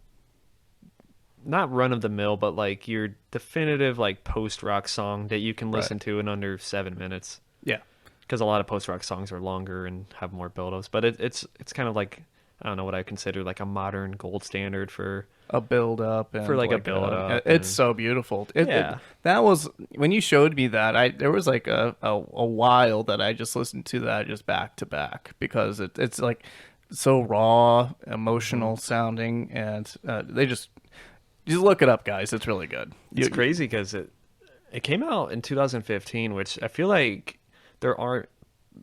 not run of the mill, but like your definitive like post-rock song that you can listen to in under 7 minutes. Yeah. Because a lot of post-rock songs are longer and have more build-ups. But it's kind of like, I don't know what I consider like a modern gold standard for a build-up. And for like a build-up. It's so beautiful. Yeah. That was, when you showed me that, there was like a while that I just listened to that just back to back. Because it's like so raw, emotional sounding. And they just look it up, guys. It's really good. It's crazy because it came out in 2015, which I feel like there aren't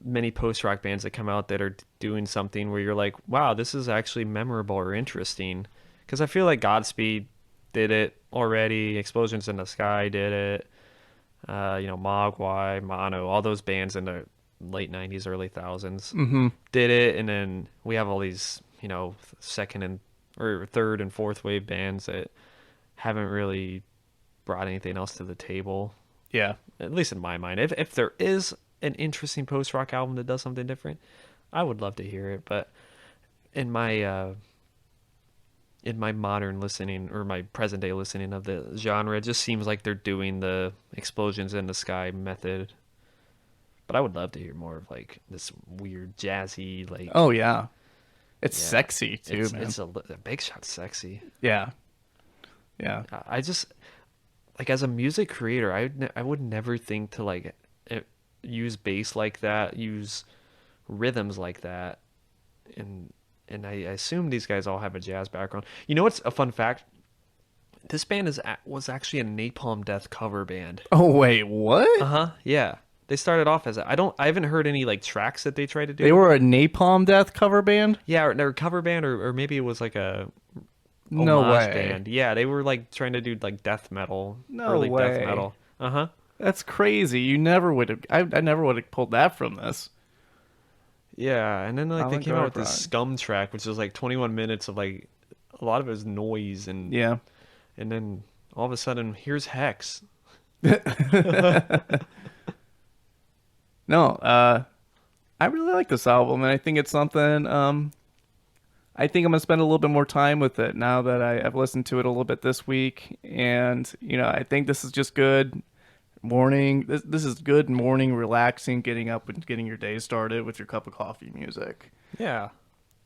many post-rock bands that come out that are doing something where you're like, wow, this is actually memorable or interesting. Because I feel like Godspeed did it already. Explosions in the Sky did it. Mogwai, Mono, all those bands in the late 90s, early 1000s did it. And then we have all these, second or third and fourth wave bands that haven't really brought anything else to the table. Yeah. At least in my mind. If there is an interesting post-rock album that does something different, I would love to hear it. But in my modern listening or my present day listening of the genre, it just seems like they're doing the Explosions in the Sky method. But I would love to hear more of like this weird jazzy, like, oh yeah, it's sexy too, man. It's a Big Shot's sexy. Yeah. I just, like, as a music creator, I would never think to like use bass like that, use rhythms like that, and I assume these guys all have a jazz background. You know what's a fun fact? This band was actually a Napalm Death cover band. Oh wait, what? Yeah. They started off as I haven't heard any like tracks that they tried to do. They were a Napalm Death cover band? Yeah, or they're a cover band, or maybe it was like a no homage way band. Yeah, they were like trying to do like death metal, no early way. death metal. That's crazy. You never would have. I never would have pulled that from this. Yeah, and then like they Alan came out with Garbrand. this Scum track, which was like 21 minutes of like a lot of it was noise, and Yeah. and then all of a sudden here's Hex. No, I really like this album, and I think it's something. I think I'm gonna spend a little bit more time with it now that I've listened to it a little bit this week, and I think this is just good morning. This is good morning, relaxing, getting up and getting your day started with your cup of coffee music. Yeah.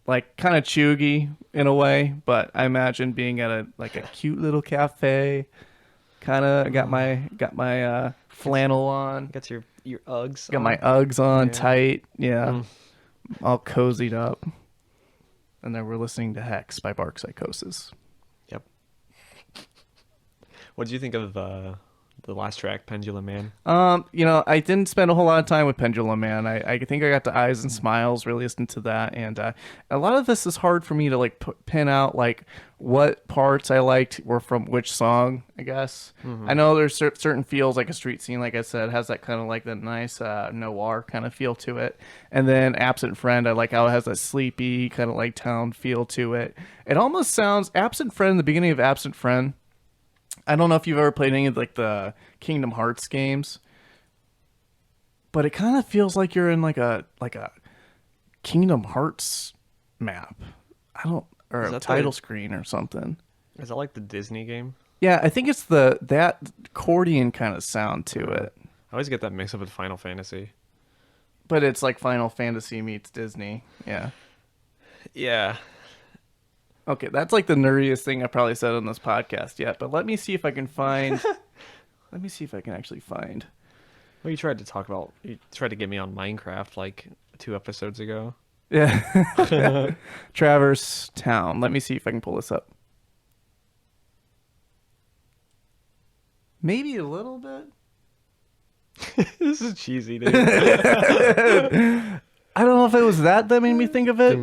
Like kind of chuggy in a way, but I imagine being at a cute little cafe. Kind of got my flannel on. Got your Uggs. Got on. my Uggs on Yeah. tight. Yeah. All cozied up. And then we're listening to Hex by Bark Psychosis. Yep. What did you think of the last track, Pendulum Man? I didn't spend a whole lot of time with Pendulum Man. I think I got to Eyes and Smiles, really listened to that, and a lot of this is hard for me to like pin out like what parts I liked were from which song. I guess I know there's certain feels, like A Street Scene, like I said, has that kind of like that nice noir kind of feel to it, and then Absent Friend, I like how it has that sleepy kind of like town feel to it. It almost sounds Absent Friend. The beginning of Absent Friend. I don't know if you've ever played any of like the Kingdom Hearts games, but it kind of feels like you're in like a Kingdom Hearts map. Or Is a that title the- screen or something. Is that like the Disney game? Yeah, I think it's that accordion kind of sound to it, I always get that mix up with Final Fantasy. but it's like Final Fantasy meets Disney. Yeah. Yeah. Okay, that's like the nerdiest thing I probably said on this podcast yet. But let me see if I can find. Let me see if I can actually find. Well, you tried to get me on Minecraft like 2 episodes ago. Yeah. Traverse Town. Let me see if I can pull this up. Maybe a little bit. This is cheesy, dude. I don't know if it was that made me think of it.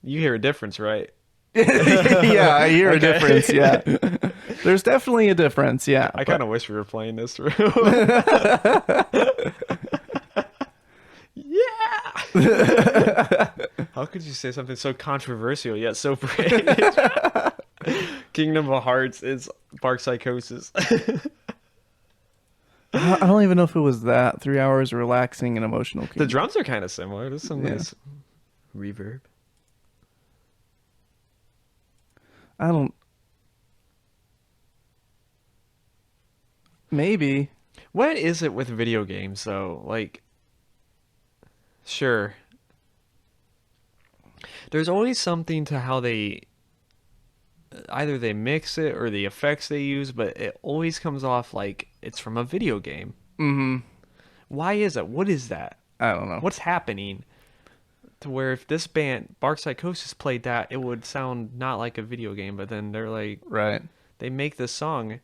You hear a difference, right? Yeah, I hear a Okay. difference. Yeah. There's definitely a difference, yeah. I kind of wish we were playing this through. Yeah. How could you say something so controversial yet so British? Kingdom of Hearts is Bark Psychosis. I don't even know if it was that 3 hours relaxing and emotional. The drums are kind of similar. There's some nice reverb. I don't. Maybe. What is it with video games though? Like, sure. There's always something to how they either they mix it or the effects they use, but it always comes off like it's from a video game. Mm-hmm. Why is it? What is that? I don't know. What's happening to where if this band Bark Psychosis played that, it would sound not like a video game, but then they're like, Right. they make this song,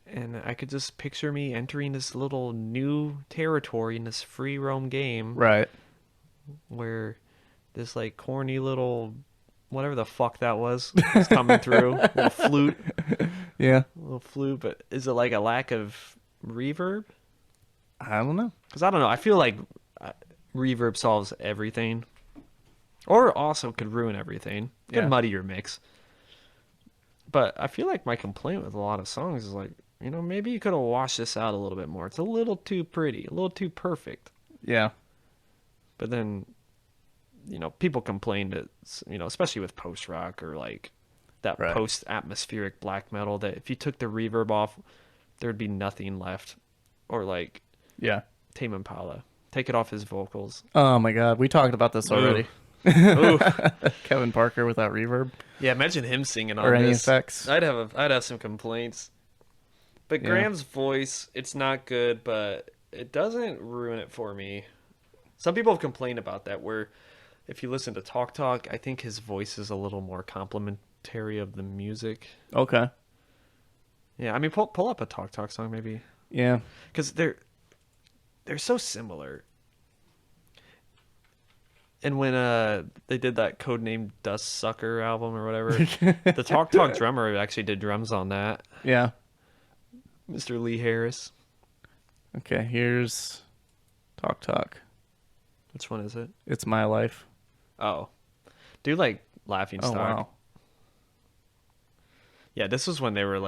and I could just picture me entering this little new territory in this free roam game, Right. where this like corny little whatever the fuck that was coming through, little flute, Yeah. but is it like a lack of reverb? I don't know. Because I don't know, I feel like reverb solves everything, or also could ruin everything, could muddy your mix. But I feel like my complaint with a lot of songs is like, you know, maybe you could have washed this out a little bit more. It's a little too pretty, a little too perfect. Yeah. But then, you know, people complain that, you know, especially with post rock or like that post atmospheric black metal, that if you took the reverb off, there'd be nothing left. Or like Tame Impala, take it off his vocals. Oh my God, we talked about this already. Ooh. Kevin Parker without reverb. Yeah, imagine him singing on or any this. effects. I'd have some complaints. But Graham's voice, it's not good, but it doesn't ruin it for me. Some people have complained about that, where if you listen to Talk, I think his voice is a little more complimentary of the music. Okay. Yeah, I mean, pull up a Talk song maybe. Yeah. Because they're so similar. And when they did that Codename Dust Sucker album or whatever, the Talk drummer actually did drums on that. Yeah. Mr. Lee Harris. Okay, here's Talk. Which one is it? It's My Life. Oh. Do like Laughing Stock. Oh, wow. Yeah, this was when they were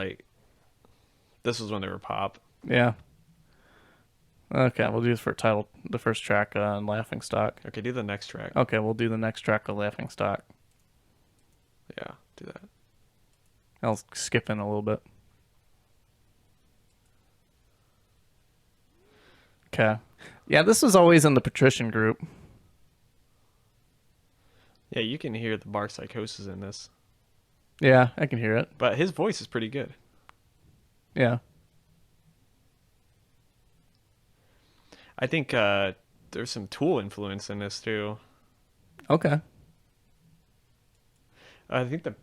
pop. Yeah. Okay, we'll do this for the first track on Laughing Stock. Okay, do the next track. Okay, we'll do the next track of Laughing Stock. Yeah, do that. I'll skip in a little bit. Okay. Yeah, this was always in the Patrician group. Yeah, you can hear the Bark Psychosis in this. Yeah, I can hear it. But his voice is pretty good. Yeah. I think there's some Tool influence in this too. Okay. I think the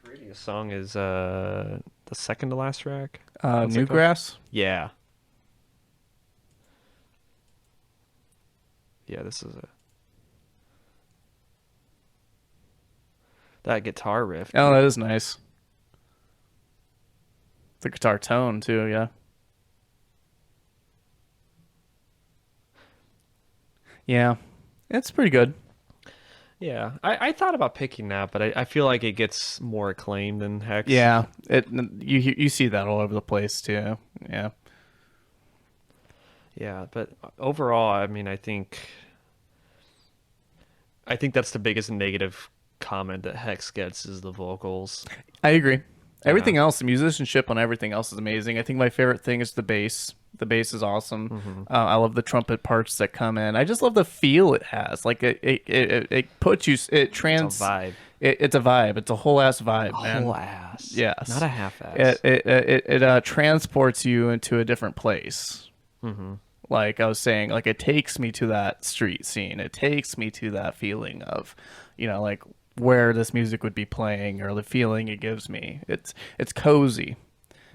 prettiest song is the second to last track. What's it called? Newgrass? Yeah. Yeah, this is that guitar riff. Oh, that is nice. The guitar tone too, yeah. Yeah. It's pretty good. Yeah, I thought about picking that, but I feel like it gets more acclaimed than Hex. Yeah. You see that all over the place too. Yeah. Yeah, but overall, I mean, I think that's the biggest negative comment that Hex gets is the vocals. I agree. Everything else, the musicianship on everything else is amazing. I think my favorite thing is the bass. The bass is awesome. Mm-hmm. I love the trumpet parts that come in. I just love the feel it has. Like it puts you. It's a vibe. It's a vibe. It's a whole ass vibe, man. Whole ass. Yes. Not a half ass. It transports you into a different place. Mm-hmm. Like I was saying, like it takes me to that street scene. It takes me to that feeling of, like where this music would be playing or the feeling it gives me. It's cozy.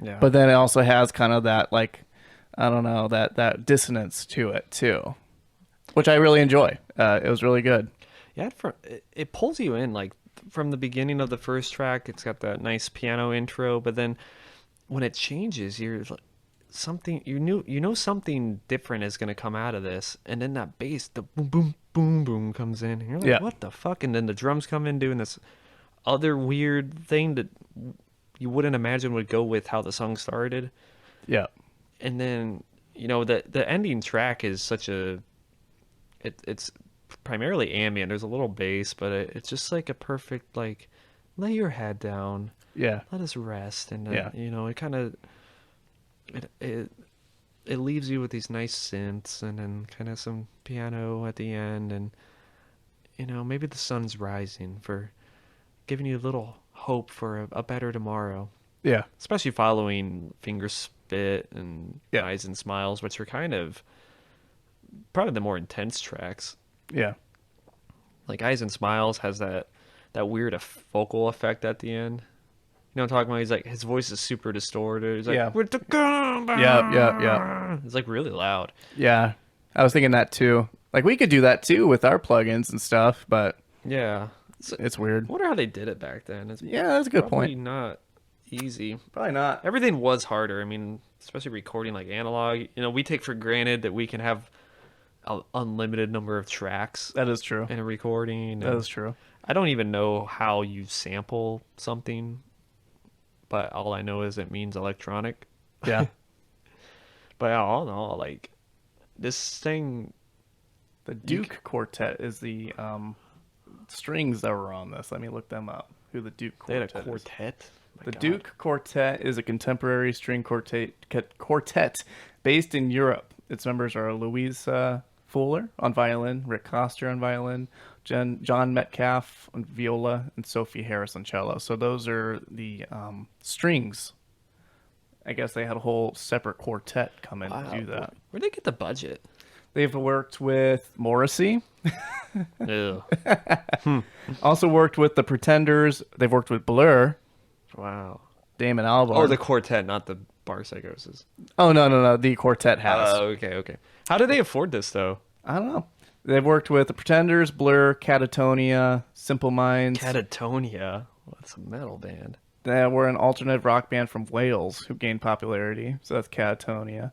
Yeah. But then it also has kind of that like, I don't know, that dissonance to it too, which I really enjoy. It was really good. Yeah, it pulls you in like from the beginning of the first track, it's got that nice piano intro, but then when it changes, you're like, something you know something different is gonna come out of this, and then that bass, the boom boom boom boom comes in, and you're like, Yeah. what the fuck? And then the drums come in doing this other weird thing that you wouldn't imagine would go with how the song started. Yeah. And then the ending track is such a it's primarily ambient. There's a little bass, but it's just like a perfect, like, lay your head down, Yeah. let us rest, and Yeah. it kind of it leaves you with these nice synths, and then kind of some piano at the end, and maybe the sun's rising, for giving you a little hope for a better tomorrow, Yeah. especially following Finger Spit and Yeah. Eyes and Smiles, which are kind of probably the more intense tracks. Yeah. Like Eyes and Smiles has that weird vocal effect at the end. You know what I'm talking about? He's like, his voice is super distorted. He's like, Yeah. "With the gun." Yeah. It's like really loud. Yeah. I was thinking that too. Like, we could do that too with our plugins and stuff, but Yeah. it's weird. I wonder how they did it back then. It's Yeah, that's a good probably point. not easy. Probably not. Everything was harder. I mean, especially recording like analog. We take for granted that we can have an unlimited number of tracks That is true. in a recording. That and is true. I don't even know how you sample something, but all I know is it means electronic. Yeah. But all in all, like, this thing, The Duke Quartet is the strings that were on this. Let me look them up. Who the Duke they Quartet had a is. quartet. My The God. Duke Quartet is a contemporary string quartet based in Europe. Its members are Louise Fuller on violin, Rick Coster on violin, John Metcalf on viola, and Sophie Harris on cello. So those are the strings. I guess they had a whole separate quartet come in Wow. to do that. Where'd they get the budget? They've worked with Morrissey. Ew. Also worked with the Pretenders. They've worked with Blur, Wow. Damon Albarn. Oh, the quartet, not the Bark Psychosis. Oh, no. The quartet has. Oh, okay. How do they afford this, though? I don't know. They've worked with the Pretenders, Blur, Catatonia, Simple Minds. Catatonia. What's a metal band? They were an alternative rock band from Wales who gained popularity. So that's Catatonia.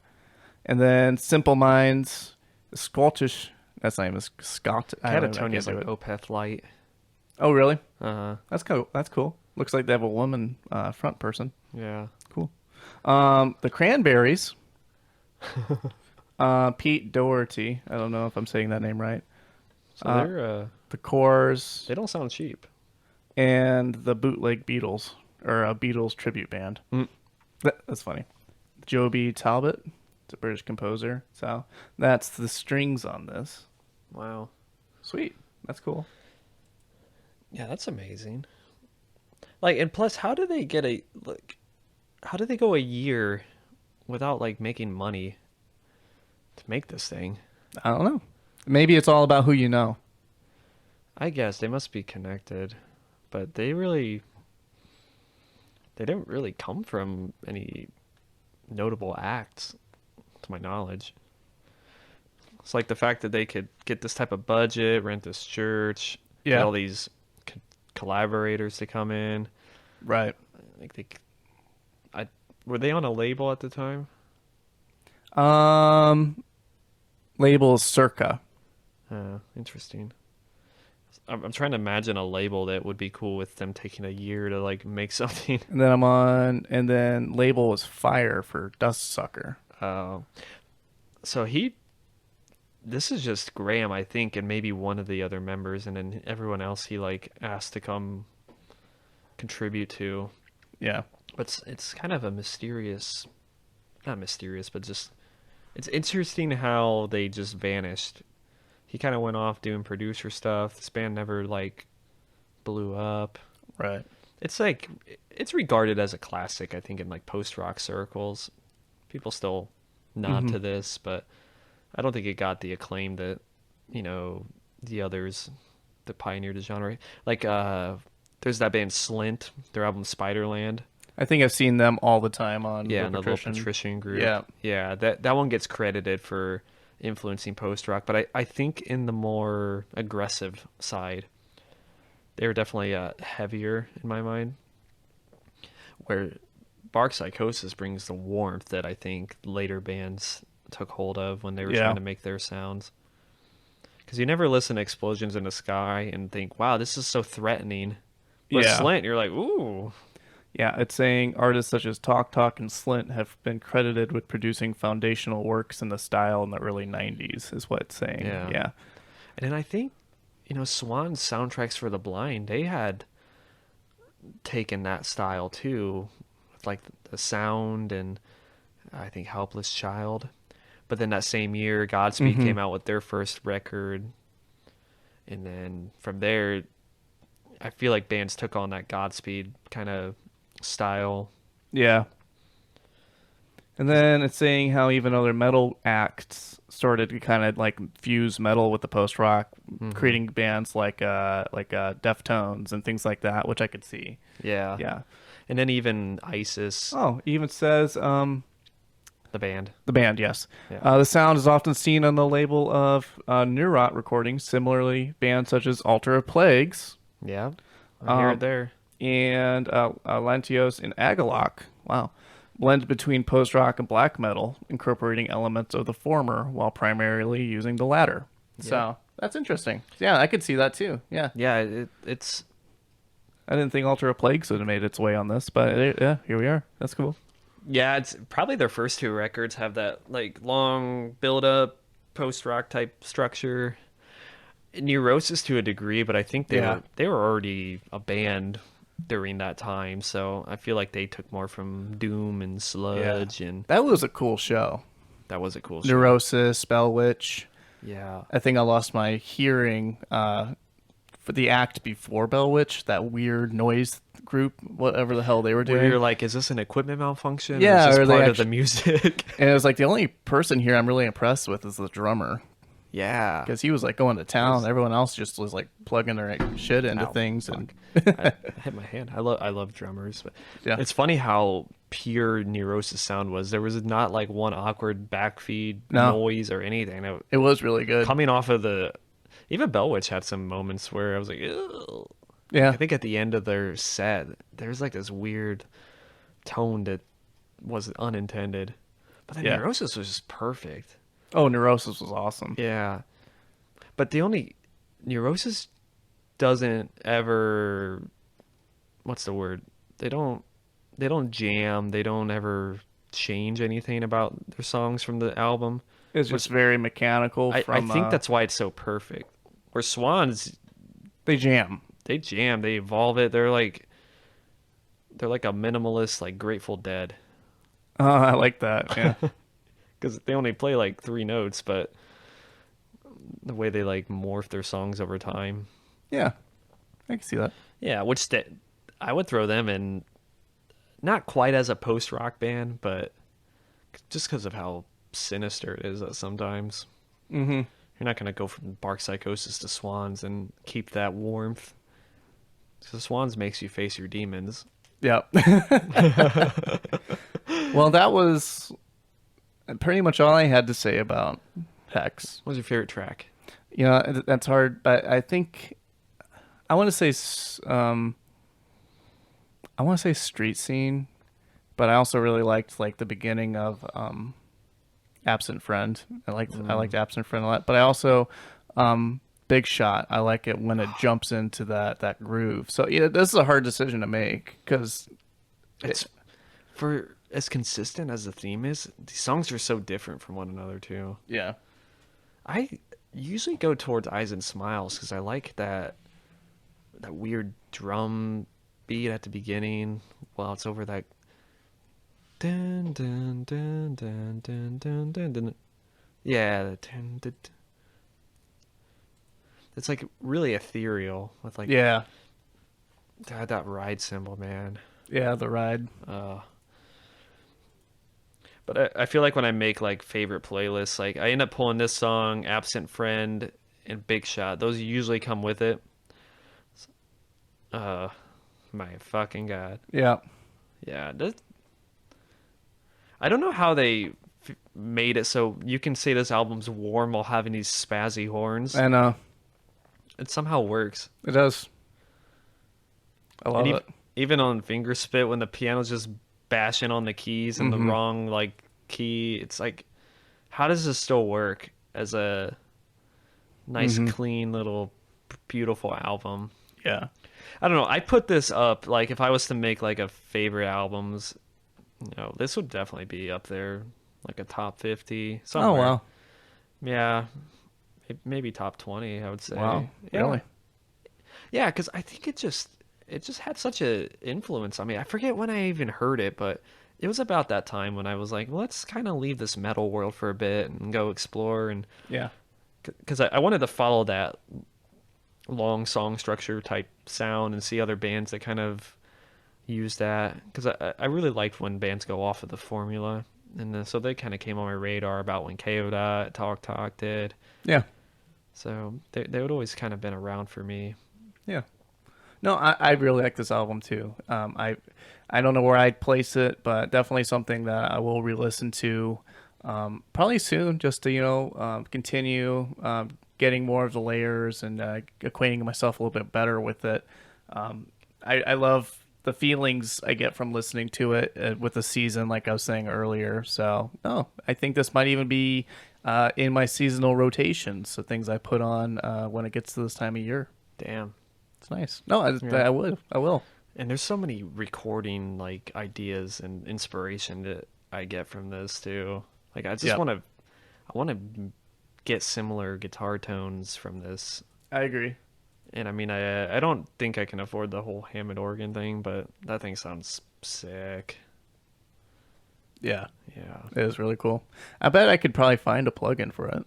And then Simple Minds, the Scottish. That's not even Scott. Catatonia's like Opeth Light. Oh, really? Uh-huh. That's cool. That's cool. Looks like they have a woman front person. Yeah. Cool. The Cranberries. Pete Doherty. I don't know if I'm saying that name right. So they're The Cores they don't sound cheap. and the Bootleg Beatles, or a Beatles tribute band. That's funny. Joby Talbot, it's a British composer. So that's the strings on this. Wow. Sweet. That's cool. Yeah, that's amazing. Like, and plus, how do they go a year without, like, making money to make this thing? I don't know. Maybe it's all about who you know. I guess they must be connected, but they didn't really come from any notable acts, to my knowledge. It's like the fact that they could get this type of budget, rent this church, get Yeah. all these collaborators to come in. Right. Like were they on a label at the time? Label is Circa. Interesting. I'm trying to imagine a label that would be cool with them taking a year to, like, make something. And then label was Fire for Dust Sucker. So this is just Graham, I think, and maybe one of the other members, and then everyone else he, like, asked to come contribute to. Yeah. But it's kind of a mysterious, not mysterious, but just, it's interesting how they just vanished. He kind of went off doing producer stuff. This band never, like, blew up. Right. It's like, it's regarded as a classic, I think, in, like, post-rock circles. People still nod to this, but I don't think it got the acclaim that, the others that pioneered the genre. Like, there's that band Slint, their album Spiderland. I think I've seen them all the time on Yeah, the and the little patrician group. Yeah. Yeah, that one gets credited for influencing post-rock, but I think in the more aggressive side, they were definitely heavier in my mind. Where Bark Psychosis brings the warmth that I think later bands took hold of when they were Yeah. trying to make their sounds. Because you never listen to Explosions in the Sky and think, wow, this is so threatening. But Yeah. Slint, you're like, ooh. Yeah, it's saying artists such as Talk Talk and Slint have been credited with producing foundational works in the style in the early 90s, is what it's saying. Yeah. Yeah. And then I think, Swan's soundtracks for the blind, they had taken that style too, with like the sound and I think Helpless Child. But then that same year, Godspeed came out with their first record. And then from there, I feel like bands took on that Godspeed kind of style. Yeah. And then it's saying how even other metal acts started to kind of like fuse metal with the post rock, creating bands like Deftones and things like that, which I could see. Yeah. Yeah. And then even ISIS, Oh, even says the band. the band, yes. Yeah. The sound is often seen on the label of Neurot recordings. Similarly, bands such as Altar of Plagues Yeah. I hear Um, it there. and Lantios and Agalok, wow, blend between post rock and black metal, incorporating elements of the former while primarily using the latter. So that's interesting. Yeah, I could see that too. Yeah, Yeah, it's I didn't think Altar of Plagues would have made its way on this, but yeah, here we are. That's cool. yeah, it's probably their first two records have that like long build up post rock type structure. Neurosis to a degree, but I think they were already a band during that time, so I feel like they took more from Doom and Sludge, and That was a cool show. that was a cool show. Neurosis, Spell Witch. Yeah. I think I lost my hearing for the act before Bell Witch, that weird noise group, whatever the hell they were Where doing. you're like, is this an equipment malfunction? Yeah, or is or this they part of actu- the music? And it was like the only person here I'm really impressed with is the drummer. Yeah. Because he was like going to town. Everyone else just was like plugging their shit into Ow, things. And I hit my hand. I love drummers, but Yeah. it's funny how pure Neurosis sound was. There was not like one awkward backfeed No. noise or anything. it was really good. Coming off of even Bellwitch had some moments where I was like, ew. Yeah. I think at the end of their set, there's like this weird tone that was unintended, but the Yeah. Neurosis was just perfect. Oh, Neurosis was awesome. Yeah, but the only Neurosis doesn't ever, what's the word? They don't jam. They don't ever change anything about their songs from the album. It's just very mechanical. I From, think that's why it's so perfect. Where Swans, they jam. they jam, they evolve it. They're like a minimalist, like Grateful Dead, Oh, I like that. Yeah. because they only play like 3 notes, but the way they like morph their songs over time. Yeah. I can see that. Yeah, I would throw them in, not quite as a post rock band, but just because of how sinister it is sometimes. Mm-hmm. You're not gonna go from Bark Psychosis to Swans and keep that warmth. So Swans makes you face your demons. Yeah. Well, that was pretty much all I had to say about Hex. What was your favorite track? You know, that's hard, but I think I want to say Street Scene, but I also really liked like the beginning of Absent Friend. I liked Absent Friend a lot, but I also Big Shot. I like it when it jumps into that groove. So yeah, this is a hard decision to make because It's for as consistent as the theme is. These songs are so different from one another too. yeah. I usually go towards Eyes and Smiles because I like that weird drum beat at the beginning while it's over that dun dun dun dun dun dun dun dun. Yeah, the dun, dun, dun. It's like really ethereal with like Yeah. that ride cymbal, man. Yeah, the ride. But I feel like when I make like favorite playlists, like I end up pulling this song, Absent Friend, and Big Shot. Those usually come with it. My fucking God. Yeah. Yeah. I don't know how they made it so you can say this album's warm while having these spazzy horns. And It somehow works. it does. I love it. Even on finger spit when the piano's just bashing on the keys in the wrong like key, it's like, how does this still work as a nice clean little beautiful album? Yeah. I don't know. I put this up like if I was to make like a favorite albums, this would definitely be up there, like a top 50 somewhere. Oh wow. Yeah, maybe top 20. I would say. Wow. Yeah. Really? Yeah, because I think it just had such a influence on me. I forget when I even heard it, but it was about that time when I was like, well, let's kind of leave this metal world for a bit and go explore. And Yeah. because I wanted to follow that long song structure type sound and see other bands that kind of use that. Because I really liked when bands go off of the formula. And so they kind of came on my radar about when KO. Talk did. Yeah. So they would always kind of been around for me. Yeah. No, I really like this album too. I don't know where I'd place it, but definitely something that I will re-listen to probably soon, just to continue getting more of the layers and acquainting myself a little bit better with it. I love the feelings I get from listening to it with the season, like I was saying earlier. So, I think this might even be in my seasonal rotation. So things I put on when it gets to this time of year. Damn. It's nice. No, Yeah. I will. And there's so many recording like ideas and inspiration that I get from this too. Like I just want to get similar guitar tones from this. I agree. And I mean, I don't think I can afford the whole Hammond organ thing, but that thing sounds sick. Yeah, Yeah. it is really cool. I bet I could probably find a plugin for it.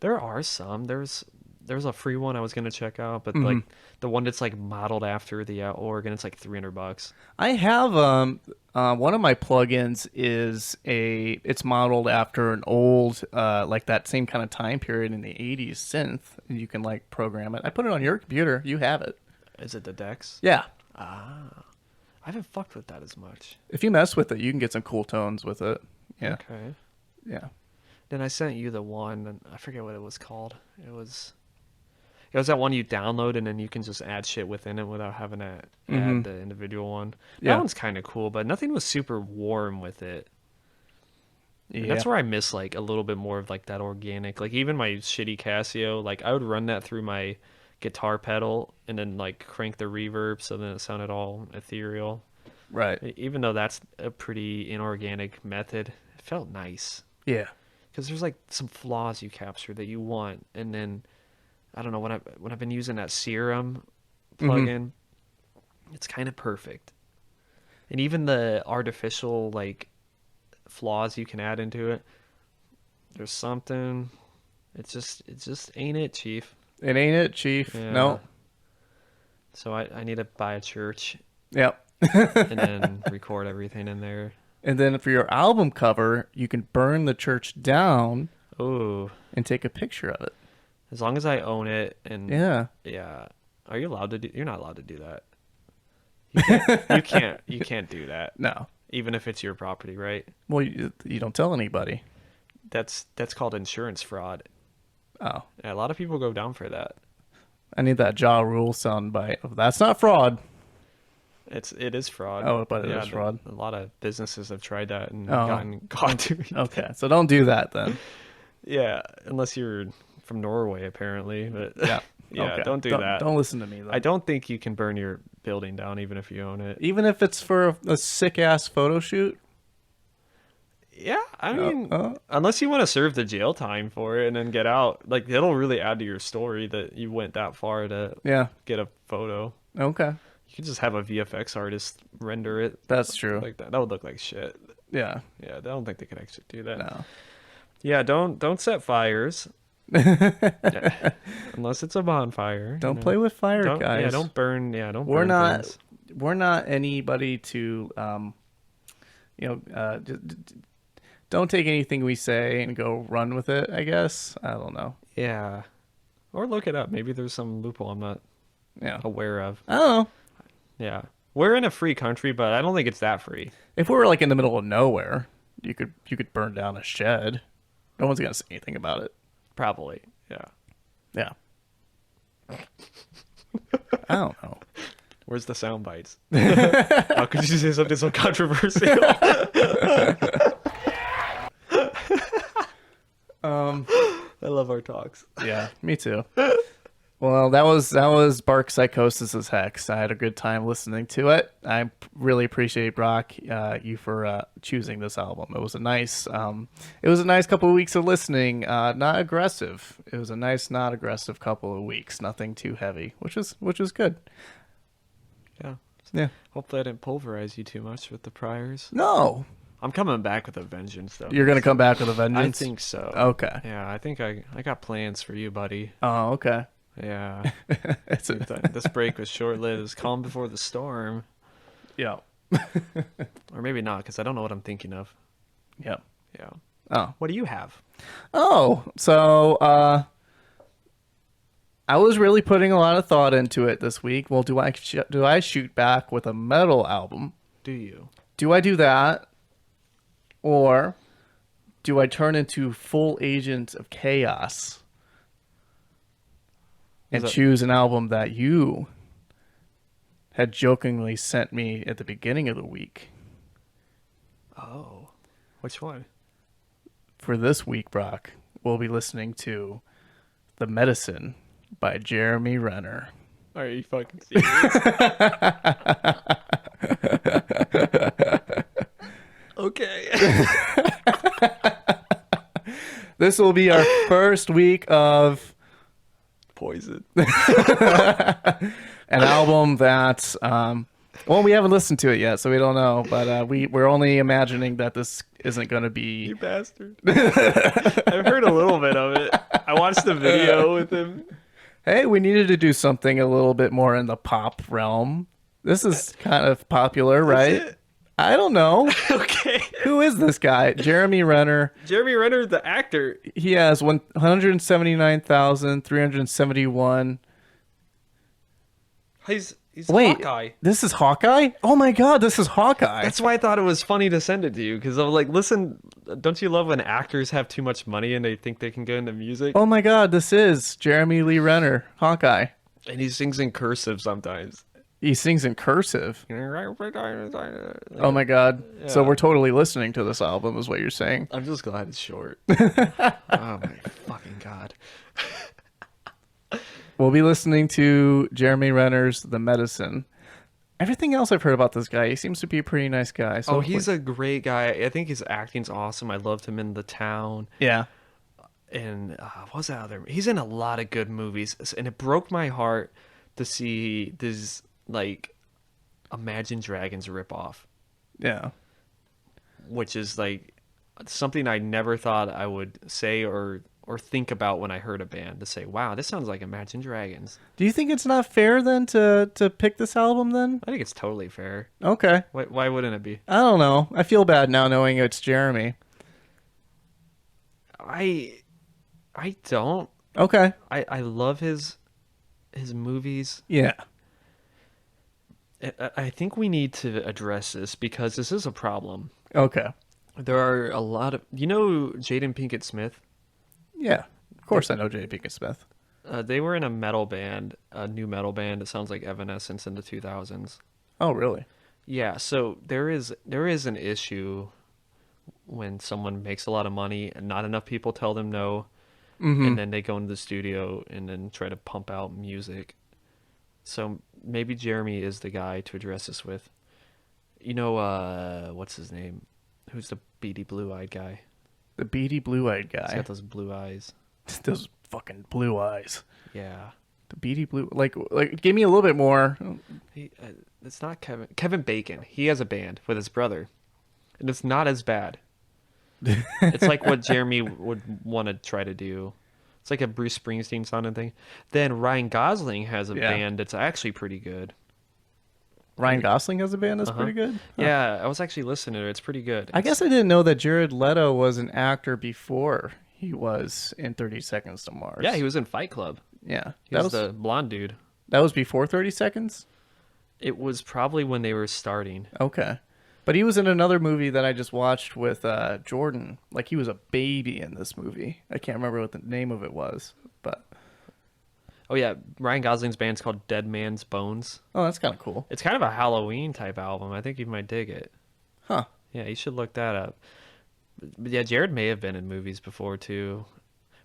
There are some. There's a free one I was gonna check out, but like the one that's like modeled after the organ, it's like $300. I have one of my plugins it's modeled after an old like that same kind of time period in the 80s synth, and you can like program it. I put it on your computer. You have it. Is it the Dex? Yeah. I haven't fucked with that as much. If you mess with it, you can get some cool tones with it. Yeah. Okay. Yeah. Then I sent you the one, and I forget what it was called. It was that one you download, and then you can just add shit within it without having to add the individual one. That one's kind of cool, but nothing was super warm with it. Yeah. And that's where I miss like a little bit more of like that organic. Like even my shitty Casio, like I would run that through my guitar pedal and then like crank the reverb so then it sounded all ethereal. Right. Even though that's a pretty inorganic method, it felt nice. Yeah. Because there's like some flaws you capture that you want, and then I don't know, when I've been using that Serum plugin, it's kind of perfect. And even the artificial like flaws you can add into it, there's something. It just ain't it, Chief. It ain't it, Chief. Yeah. No. So I need to buy a church Yep. and then record everything in there. And then for your album cover, you can burn the church down Ooh. and take a picture of it. As long as I own it and Yeah. yeah. Are you allowed to do? You're not allowed to do that. You can't do that. No. Even if it's your property, right? Well, you don't tell anybody. That's called insurance fraud. Oh. Yeah, a lot of people go down for that. I need that Ja Rule soundbite. That's not fraud. It is fraud. Oh, but it is fraud. A lot of businesses have tried that and Oh. gotten caught doing it. Okay, so don't do that then. Yeah, unless you're from Norway, apparently. But Yeah. yeah, Okay. don't do that. Don't listen to me, though. I don't think you can burn your building down even if you own it. Even if it's for a sick-ass photo shoot? Yeah, I mean, unless you want to serve the jail time for it and then get out, like it'll really add to your story that you went that far to Yeah. get a photo. Okay. You could just have a VFX artist render it That's true. like that. That would look like shit. Yeah. Yeah, I don't think they could actually do that. No. Yeah, don't set fires. Yeah. Unless it's a bonfire. Don't play with fire, Don't, guys. Yeah, don't burn. Yeah, don't. We're burn not. things. We're not anybody to, don't take anything we say and go run with it. I guess. I don't know. Yeah, or look it up. Maybe there's some loophole I'm not Yeah. aware of. I don't know. Yeah, we're in a free country, but I don't think it's that free. If we were like in the middle of nowhere, you could burn down a shed. No one's gonna say anything about it. Probably. Yeah. Yeah. I don't know. Where's the sound bites? How could you say something so controversial? I love our talks. Yeah, me too. Well, that was Bark Psychosis' Hex. I had a good time listening to it. I really appreciate Brock you for choosing this album. It was a nice couple of weeks of listening. Not aggressive. It was a nice, not aggressive couple of weeks. Nothing too heavy, which was good. Yeah. Yeah. Hopefully I didn't pulverize you too much with the priors. No, I'm coming back with a vengeance, though. you're gonna come back with a I vengeance. think so. Okay. Yeah, I think I got plans for you, buddy. Oh, okay. Yeah. It's This break was short-lived. It was calm before the storm. yeah. Or maybe not, because I don't know what I'm thinking of. Yeah. Yeah. Oh. What do you have? Oh, so I was really putting a lot of thought into it this week. Well, do I shoot back with a metal album? Do you? Do I do that, or do I turn into full agent of chaos and that- choose an album that you had jokingly sent me at the beginning of the week? Oh. Which one? For this week, Brock, we'll be listening to The Medicine by Jeremy Renner. Are you fucking serious? Okay. This will be our first week of Poison. an album that, well, we haven't listened to it yet, so we don't know. But we're only imagining that this isn't going to be. You bastard. I've heard a little bit of it. I watched the video with him. Hey, we needed to do something a little bit more in the pop realm. This is kind of popular, right? it? I don't know. Okay. Who is this guy? Jeremy Renner. Jeremy Renner, the actor. He has 179,371. He's Wait, Hawkeye. this is Hawkeye? Oh my God, this is Hawkeye. That's why I thought it was funny to send it to you, because I'm like, listen, don't you love when actors have too much money and they think they can go into music? Oh my God, this is Jeremy Lee Renner, Hawkeye. And he sings in cursive sometimes. He sings in cursive. I'm Oh my God. So Yeah. we're totally listening to this album, is what you're saying. just glad it's short. Oh my fucking God. We'll be listening to Jeremy Renner's The Medicine. Everything else I've heard about this guy, he seems to be a pretty nice guy. So Oh, he's a great guy. I think his acting's awesome. I loved him in The Town. yeah. And what was that other? He's in a lot of good movies, and it broke my heart to see this like Imagine Dragons ripoff, Yeah. which is like something I never thought I would say or think about when I heard a band, to say, "Wow, this sounds like Imagine Dragons." Do you think it's not fair then to pick this album then? I think it's totally fair. Okay. Why wouldn't it be? I don't know. I feel bad now knowing it's Jeremy. I don't. Okay. I love his movies. Yeah. I think we need to address this because this is a problem. Okay. There are a lot of Jaden Pinkett Smith. Yeah. Of course I know J. Pinkett Smith. They were in a metal band, a new metal band. It sounds like Evanescence in the 2000s. Oh, really? Yeah, so there is an issue when someone makes a lot of money and not enough people tell them no, and then they go into the studio and then try to pump out music. So maybe Jeremy is the guy to address this with. What's his name? Who's the beady blue-eyed guy? The beady blue-eyed He's guy. got those blue eyes. Those fucking blue eyes. Yeah. The beady blue, like, give me a little bit more. It's not Kevin Bacon. He has a band with his brother, and it's not as bad. It's like what Jeremy would want to try to do. It's like a Bruce Springsteen sounding thing. Then Ryan Gosling has a band that's actually pretty good. Ryan Gosling has a band that's pretty good. Yeah, I was actually listening to it. It's pretty good. I guess I didn't know that Jared Leto was an actor before he was in 30 Seconds to Mars. Yeah, he was in Fight Club. Yeah, He was the blonde dude. that was before 30 Seconds. It was probably when they were starting. Okay, but he was in another movie that I just watched with Jordan. Like, he was a baby in this movie. I can't remember what the name of it was, but Oh yeah, Ryan Gosling's band's called Dead Man's Bones. Oh, that's kind of cool. It's kind of a Halloween type album. I think you might dig it. Huh. Yeah, you should look that up. But yeah, Jared may have been in movies before too.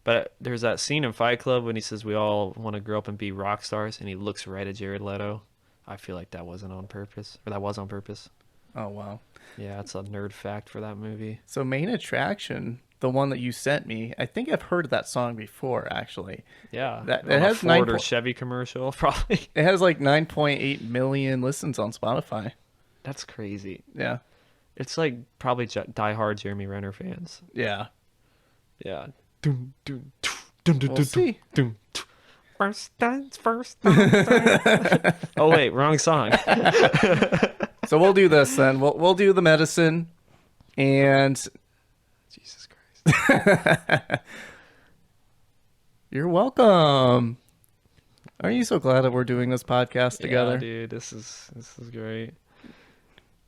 But there's that scene in Fight Club when he says we all want to grow up and be rock stars, and he looks right at Jared Leto. I feel like that wasn't on purpose, or that was on purpose. Oh, wow. Yeah, that's a nerd fact for that movie. So Main Attraction, the one that you sent me, I think I've heard that song before, actually. Yeah, That on it a has Ford or Chevy commercial, probably. It has like 9.8 million listens on Spotify. That's crazy. Yeah. It's like probably diehard Jeremy Renner fans. Yeah. Yeah. Dun, dun, dun, dun, We'll dun, see. dun, dun. First dance, first dance. Oh wait, wrong song. So we'll do this then. We'll do the medicine, and Jesus Christ. you're welcome. Aren't you so glad that we're doing this podcast together? Yeah, dude, this is great.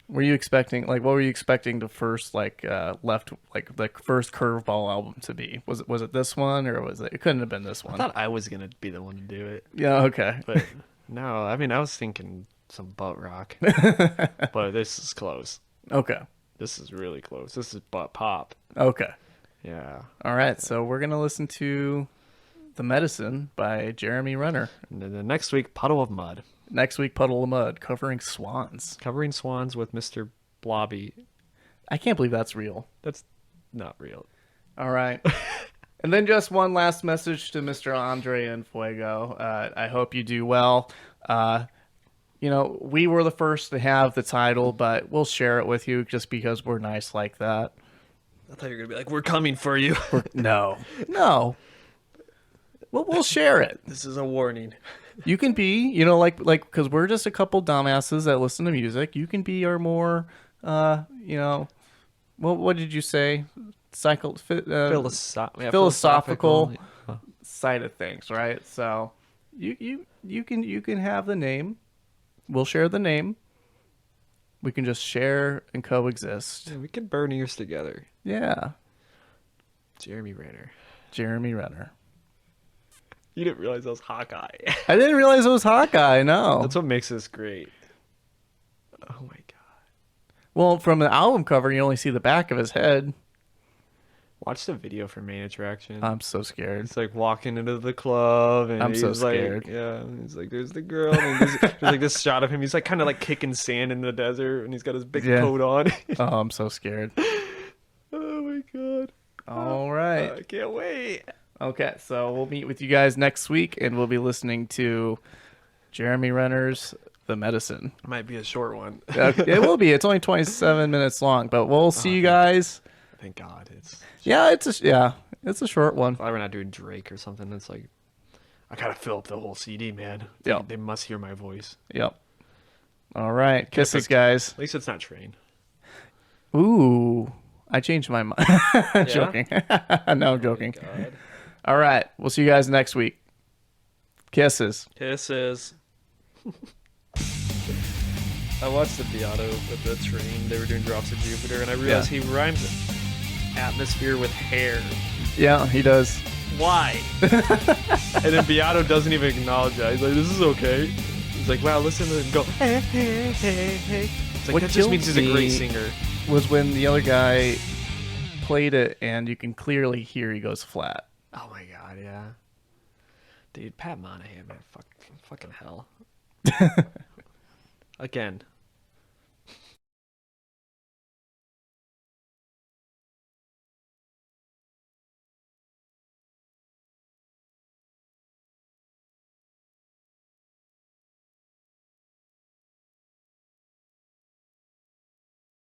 Were you expecting what were you expecting the first left the first curveball album to be? Was it this one, or was it couldn't have been this I one? thought I was gonna be the one to do it, Yeah, okay. but no. I mean, I was thinking some butt rock, but this is close. Okay. This is really close. This is butt pop. Okay. Yeah. All right, so we're going to listen to The Medicine by Jeremy Renner. And then the next week, Puddle of Mud. Next week, Puddle of Mud, covering swans. Covering swans with Mr. Blobby. I can't believe that's real. That's not real. All right. And then just one last message to Mr. Andre and Fuego. I hope you do well. We were the first to have the title, but we'll share it with you just because we're nice like that. I thought you were going to be like, we're coming for you. No. We'll share it. This is a warning. You can be, because we're just a couple dumbasses that listen to music. You can be our more, what did you say? Philosophical side of things, right? So you can have the name. We'll share the name. We can just share and coexist. Yeah, we can burn ears together. Yeah. Jeremy Renner. You didn't realize that was Hawkeye. I didn't realize it was Hawkeye, no. That's what makes this great. Oh my god. Well, from the album cover, you only see the back of his head. Watch the video for Main Attraction. I'm so scared. It's like walking into the club, and I'm so he's like, scared. yeah, he's like, there's the girl, and there's like this shot of him. He's like kind of like kicking sand in the desert, and he's got his big coat on. Oh, I'm so scared. Oh my god. All right. I can't wait. Okay, so we'll meet with you guys next week, and we'll be listening to Jeremy Renner's The Medicine. Might be a short one. It will be. It's only 27 minutes long, but we'll see you guys. Thank God. It's a short one. if I were not doing Drake or something, it's like I gotta fill up the whole CD, man. Yeah. They must hear my voice. Yep. All right. Kisses, guys. At least it's not Train. Ooh. I changed my mind. Joking. No, I'm joking. God. All right. We'll see you guys next week. Kisses. Kisses. I watched the Beato with the Train. They were doing Drops of Jupiter, and I realized he rhymes atmosphere with hair. Yeah, he does. Why? And then Beato doesn't even acknowledge that. He's like, this is okay. He's like, wow, listen to him go, hey, hey, hey, hey. It's like, What that just means he's a killed great me singer. Was when the other guy played it and you can clearly hear he goes flat. Oh my god, yeah. Dude, Pat Monahan, man, fucking hell. Again,